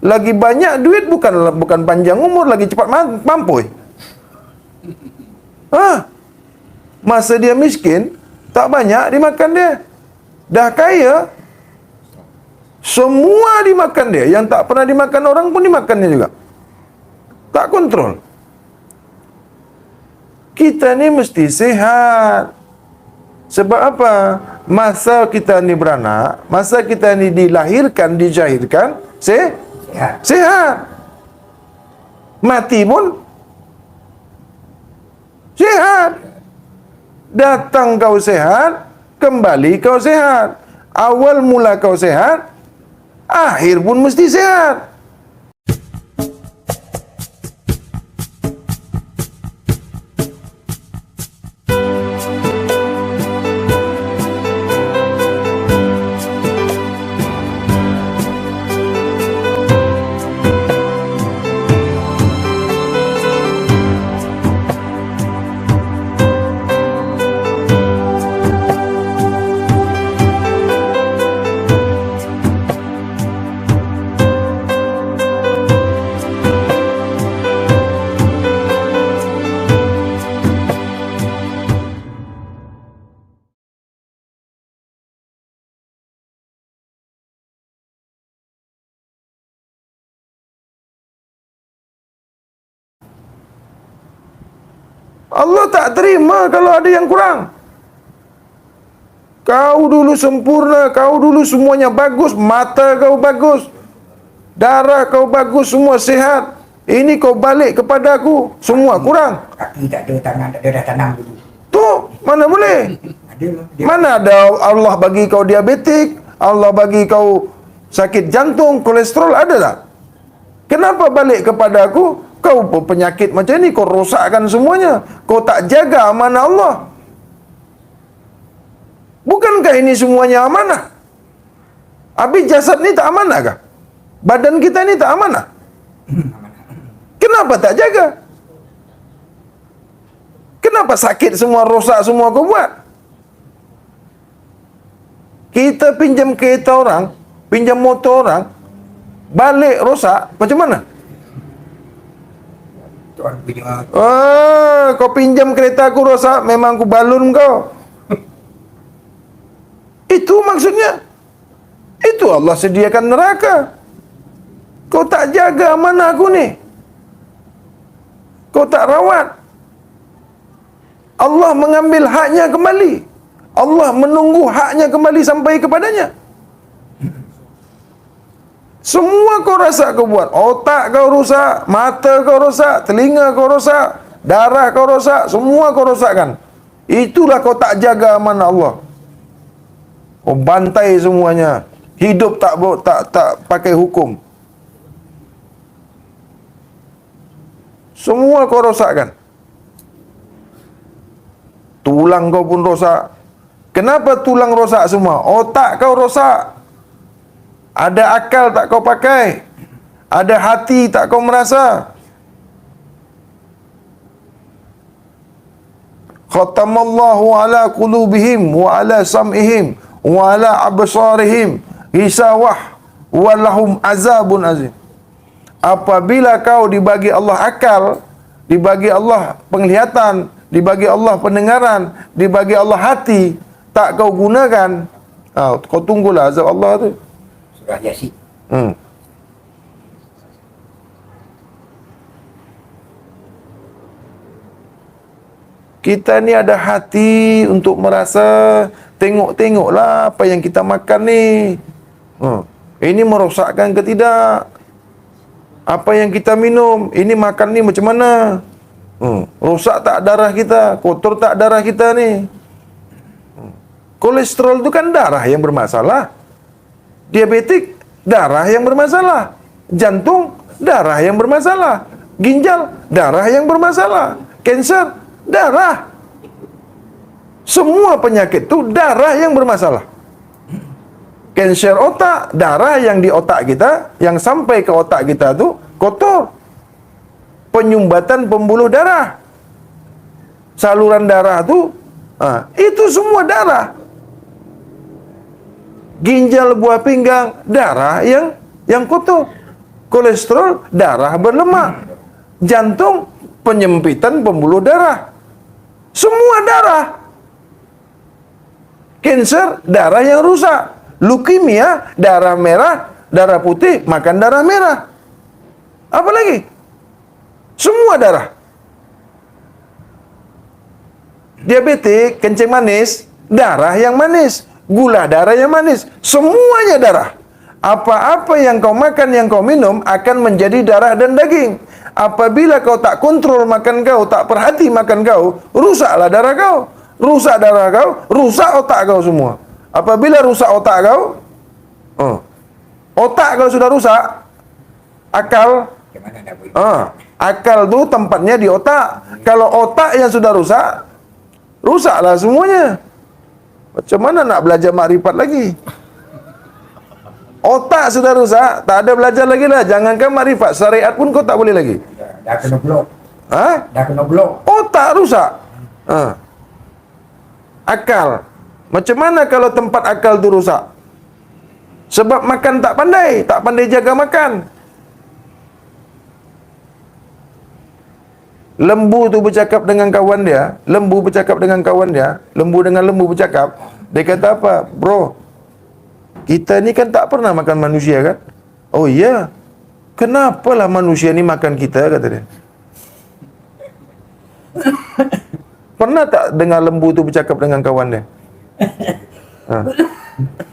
lagi banyak duit bukan panjang umur, lagi cepat mampus. Masa dia miskin, tak banyak dimakan dia. Dah kaya, semua dimakan dia. Yang tak pernah dimakan orang pun dimakannya juga. Tak kontrol. Kita ni mesti sihat. Sebab apa? Masa kita ni beranak, masa kita ni dilahirkan, dijahirkan, sihat. Mati pun sihat. Datang kau sehat, kembali kau sehat. Awal mula kau sehat, akhir pun mesti sehat. Allah tak terima kalau ada yang kurang. Kau dulu sempurna, kau dulu semuanya bagus, mata kau bagus, darah kau bagus, semua sihat. Ini kau balik kepada aku, semua kurang. Kaki tak ada, tangan tak ada, dah tanam dulu. Tu, mana boleh? Mana ada Allah bagi kau diabetik, Allah bagi kau sakit jantung, kolesterol, ada tak? Kenapa balik kepada aku? Kau penyakit macam ni, kau rosakkan semuanya. Kau tak jaga amanah Allah. Bukankah ini semuanya amanah? Habis jasad ni tak amanah kah? Badan kita ni tak amanah? Kenapa tak jaga? Kenapa sakit semua, rosak semua kau buat? Kita pinjam kereta orang, pinjam motor orang, balik rosak, macam mana? Tuan punya. Kau pinjam kereta aku rosak, memang aku balun kau. Itu maksudnya. Itu Allah sediakan neraka. Kau tak jaga amanah aku ni. Kau tak rawat. Allah mengambil haknya kembali. Allah menunggu haknya kembali sampai kepadanya. Semua kau rasa kau buat. Otak kau rosak, mata kau rosak, telinga kau rosak, darah kau rosak, semua kau rosakkan. Itulah kau tak jaga amanah Allah. Kau bantai semuanya. Hidup tak pakai hukum. Semua kau rosakkan. Tulang kau pun rosak. Kenapa tulang rosak semua? Otak kau rosak. Ada akal tak kau pakai? Ada hati tak kau merasa? Khatamallahu ala qulubihim wa ala sam'ihim wa ala absarihim hisawah wa lahum azabun azim. Apabila kau dibagi Allah akal, dibagi Allah penglihatan, dibagi Allah pendengaran, dibagi Allah hati, tak kau gunakan, kau tunggulah azab Allah tu. Surah Yasin. Kita ni ada hati untuk merasa, tengoklah apa yang kita makan ni. Ini merosakkan ke tidak? Apa yang kita minum, ini makan ni macam mana? Rosak tak darah kita? Kotor tak darah kita ni? Kolesterol tu kan darah yang bermasalah. Diabetik, darah yang bermasalah. Jantung, darah yang bermasalah. Ginjal, darah yang bermasalah. Kanser, darah. Semua penyakit tu darah yang bermasalah. Kanser otak, darah yang di otak kita, yang sampai ke otak kita tu kotor. Penyumbatan pembuluh darah, saluran darah tu, itu semua darah. Ginjal, buah pinggang, darah yang kotor. kolesterol, darah berlemak, jantung, penyempitan pembuluh darah, semua darah. Kanser, darah yang rusak. Leukemia, darah merah, darah putih, makan darah merah. Apa lagi? Semua darah. Diabetik, kencing manis, darah yang manis. Gula darah yang manis. Semuanya darah. Apa-apa yang kau makan, yang kau minum akan menjadi darah dan daging. Apabila kau tak kontrol makan kau, tak perhati makan kau, rusaklah darah kau. Rusak darah kau, rusak otak kau semua. Apabila rusak otak kau, otak kau sudah rusak, akal, akal tu tempatnya di otak. Kalau otak yang sudah rusak, rusaklah semuanya. Macam mana nak belajar makrifat lagi? Otak sudah rusak, tak ada belajar lagi lah. Jangankan makrifat, syariat pun kau tak boleh lagi. Dah kena blok. Ha? Dah kena blok. Otak rusak. Akal. Macam mana kalau tempat akal tu rusak? Sebab makan tak pandai jaga makan. Lembu tu bercakap dengan kawan dia, lembu dengan lembu bercakap. Dia kata apa? Bro, kita ni kan tak pernah makan manusia kan? Oh iya. Kenapalah manusia ni makan kita, kata dia. Pernah tak dengar lembu tu bercakap dengan kawan dia?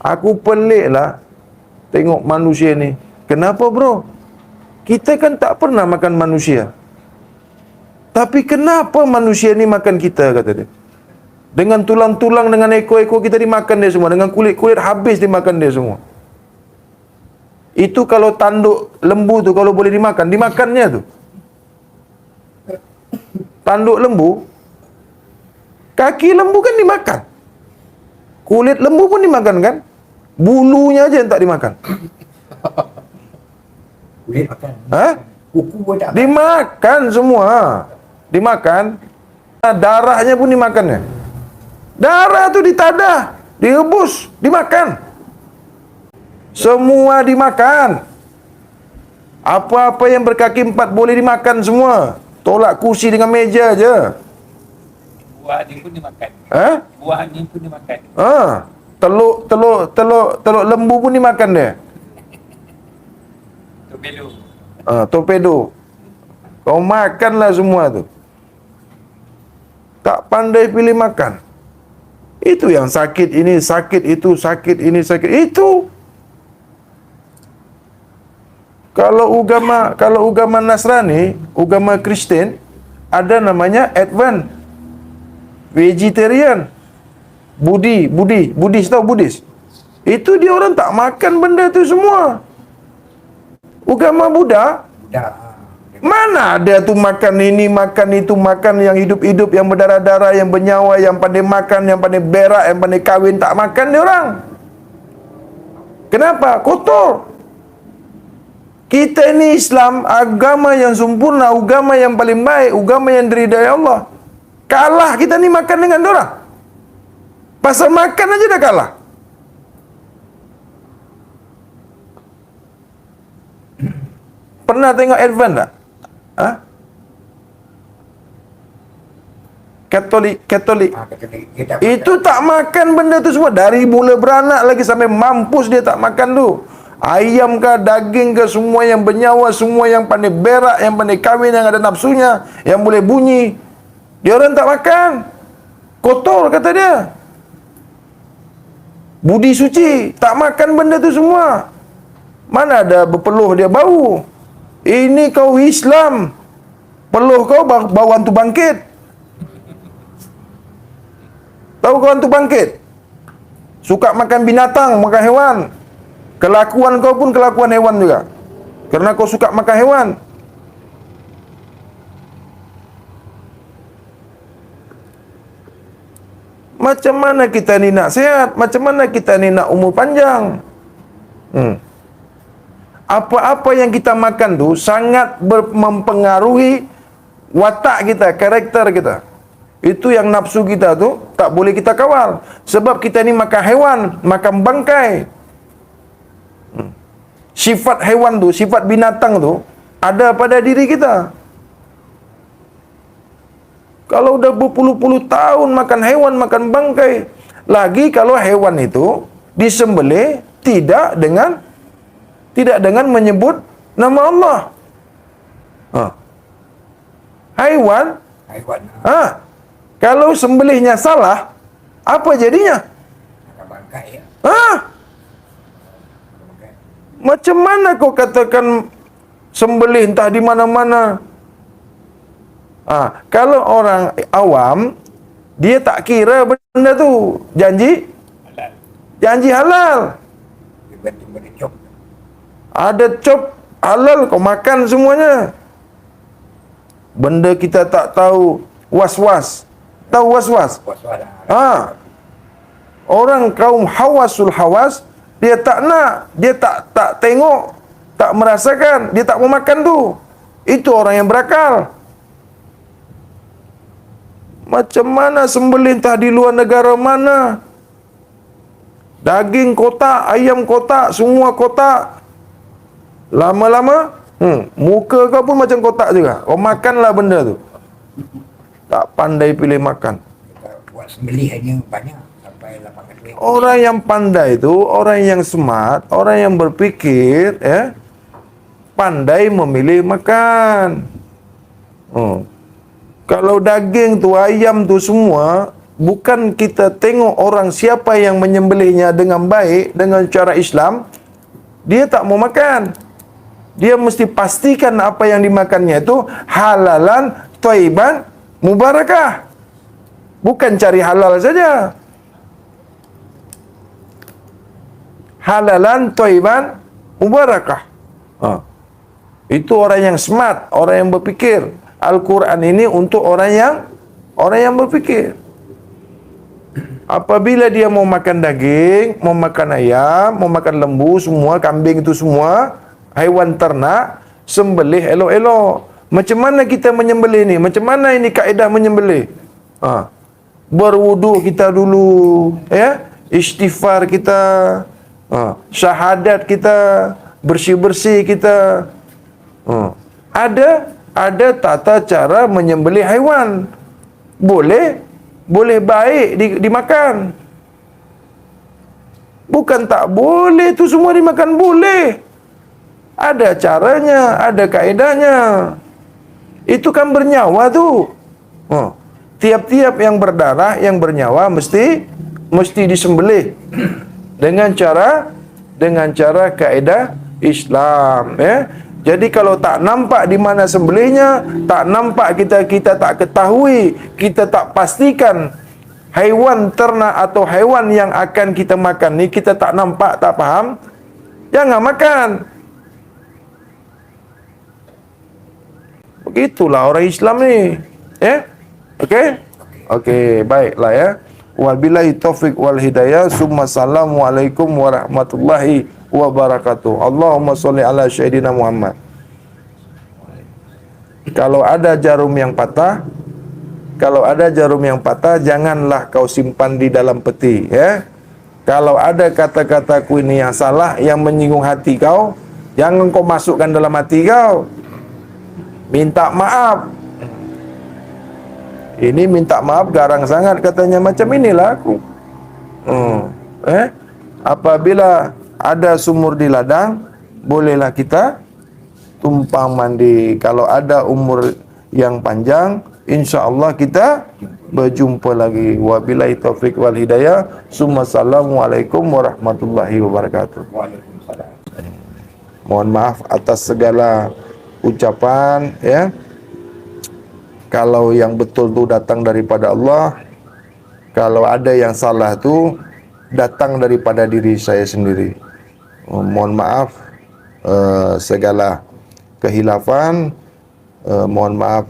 Aku pelik lah tengok manusia ni. Kenapa bro? Kita kan tak pernah makan manusia. Tapi kenapa manusia ni makan kita, kata dia. Dengan tulang-tulang, dengan ekor-ekor kita dimakan dia semua. Dengan kulit-kulit habis dimakan dia semua. Itu kalau tanduk lembu tu kalau boleh dimakan, dimakannya tu. Tanduk lembu, kaki lembu kan dimakan. Kulit lembu pun dimakan kan? Bulunya aja yang tak dimakan. Kulit makan. Kuku pun tak makan. Dimakan semua. Dimakan. Darahnya pun dimakannya. Darah tu ditadah, direbus, dimakan. Semua dimakan. Apa-apa yang berkaki empat boleh dimakan semua. Tolak kursi dengan meja aja. Buah ni pun dimakan. Buah ni pun dimakan. Telur lembu pun dimakan dia. Torpedo. Torpedo. Kau makanlah semua tu. Tak pandai pilih makan. Itu yang sakit ini, sakit itu, sakit ini, sakit itu. Kalau agama Nasrani, agama Kristen, ada namanya Advent, vegetarian, Buddhis, tahu Buddhis? Itu dia orang tak makan benda tu semua. Agama Buddha, mana ada tu makan ini, makan itu, makan yang hidup-hidup, yang berdarah-darah, yang bernyawa, yang pandai makan, yang pandai berak, yang pandai kahwin, tak makan dia orang. Kenapa? Kotor. Kita ini Islam, agama yang sempurna, agama yang paling baik, agama yang diridai Allah. Kalah kita ni makan dengan dia orang. Pasal makan aja dah kalah. Pernah tengok Advent tak? Katolik. Itu tak makan benda tu semua. Dari mula beranak lagi sampai mampus dia tak makan tu. Ayam ke, daging ke, semua yang bernyawa, semua yang pandai berak, yang pandai kahwin, yang ada nafsunya, yang boleh bunyi, dia orang tak makan. Kotor, kata dia. Budi suci, tak makan benda tu semua. Mana ada berpeluh dia bau. Ini kau Islam, peluh kau bau hantu bangkit. Tahu kau hantu bangkit? Suka makan binatang, makan hewan. Kelakuan kau pun kelakuan hewan juga. Kerana kau suka makan hewan. Macam mana kita ni nak sihat? Macam mana kita ni nak umur panjang? Apa-apa yang kita makan tu sangat mempengaruhi watak kita, karakter kita. Itu yang nafsu kita tu tak boleh kita kawal. Sebab kita ni makan hewan, makan bangkai. sifat haiwan tu, sifat binatang tu ada pada diri kita. Kalau udah berpuluh-puluh tahun makan hewan, makan bangkai, lagi kalau hewan itu disembelih tidak dengan menyebut nama Allah. Haiwan, kalau sembelihnya salah, apa jadinya? Bangkai ya. Macam mana kau katakan sembelih entah di mana-mana? Kalau orang awam, dia tak kira benda tu janji halal. Ada cop halal, kau makan semuanya. Benda kita tak tahu, was-was. Tahu was-was? Orang kaum hawasul hawas, dia tak nak, dia tak tengok, tak merasakan, dia tak mau makan tu. Itu orang yang berakal. Macam mana sembelih entah di luar negara mana, daging kotak, ayam kotak, semua kotak. Lama-lama muka kau pun macam kotak juga. Kau makanlah benda tu. Tak pandai pilih makan. Buat sembelih hanya banyak sampai 8 ekor. Orang yang pandai itu, orang yang smart, orang yang berpikir, pandai memilih makan. Kalau daging tu, ayam tu semua, bukan kita tengok orang siapa yang menyembelihnya dengan baik, dengan cara Islam, dia tak mau makan. Dia mesti pastikan apa yang dimakannya itu halalan, thayyiban, mubarakah. Bukan cari halal saja. Halalan, thayyiban, mubarakah. Itu orang yang smart, orang yang berfikir. Al-Quran ini untuk orang yang berfikir. Apabila dia mau makan daging, mau makan ayam, mau makan lembu, semua, kambing itu semua, haiwan ternak, sembelih elok-elok. Macam mana kita menyembelih ni? Macam mana ini kaedah menyembelih? Berwudu kita dulu, istighfar kita, syahadat kita, bersih-bersih kita. Ada tata cara menyembelih haiwan. Boleh baik dimakan. Bukan tak boleh tu semua dimakan, boleh. Ada caranya, ada kaedahnya. Itu kan bernyawa tu. Tiap-tiap yang berdarah, yang bernyawa mesti disembelih dengan cara kaedah Islam, Jadi kalau tak nampak di mana sembelihnya, tak nampak kita tak ketahui, kita tak pastikan haiwan ternak atau haiwan yang akan kita makan ni, kita tak nampak, tak faham, jangan makan. Begitulah orang Islam ni. Okey, baiklah ya. Wabillahi taufiq wal hidayah. Summa assalamualaikum warahmatullahi wabarakatuh. Allahumma sholli ala sayyidina Muhammad. Kalau ada jarum yang patah, janganlah kau simpan di dalam peti, Kalau ada kata-kataku ini yang salah, yang menyinggung hati kau, jangan kau masukkan dalam hati kau. Minta maaf. Ini minta maaf garang sangat katanya, macam inilah aku. Apabila ada sumur di ladang, bolehlah kita tumpang mandi. Kalau ada umur yang panjang, insya-Allah kita berjumpa lagi. Wabillahi taufik wal hidayah. Summa assalamualaikum warahmatullahi wabarakatuh. Mohon maaf atas segala ucapan, Kalau yang betul tu datang daripada Allah, kalau ada yang salah tu datang daripada diri saya sendiri. Mohon maaf segala kehilafan. Mohon maaf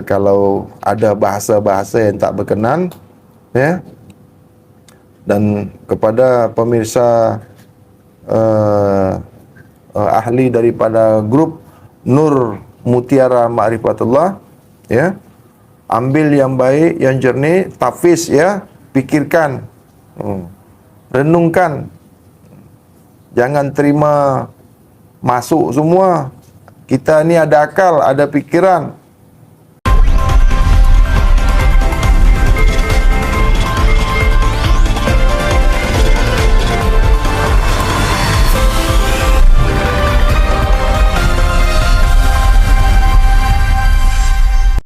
kalau ada bahasa-bahasa yang tak berkenan, Dan kepada pemirsa ahli daripada grup Nur Mutiara Ma'rifatullah, ambil yang baik, yang jernih, tafiz, pikirkan, renungkan. Jangan terima masuk semua. Kita ni ada akal, ada pikiran.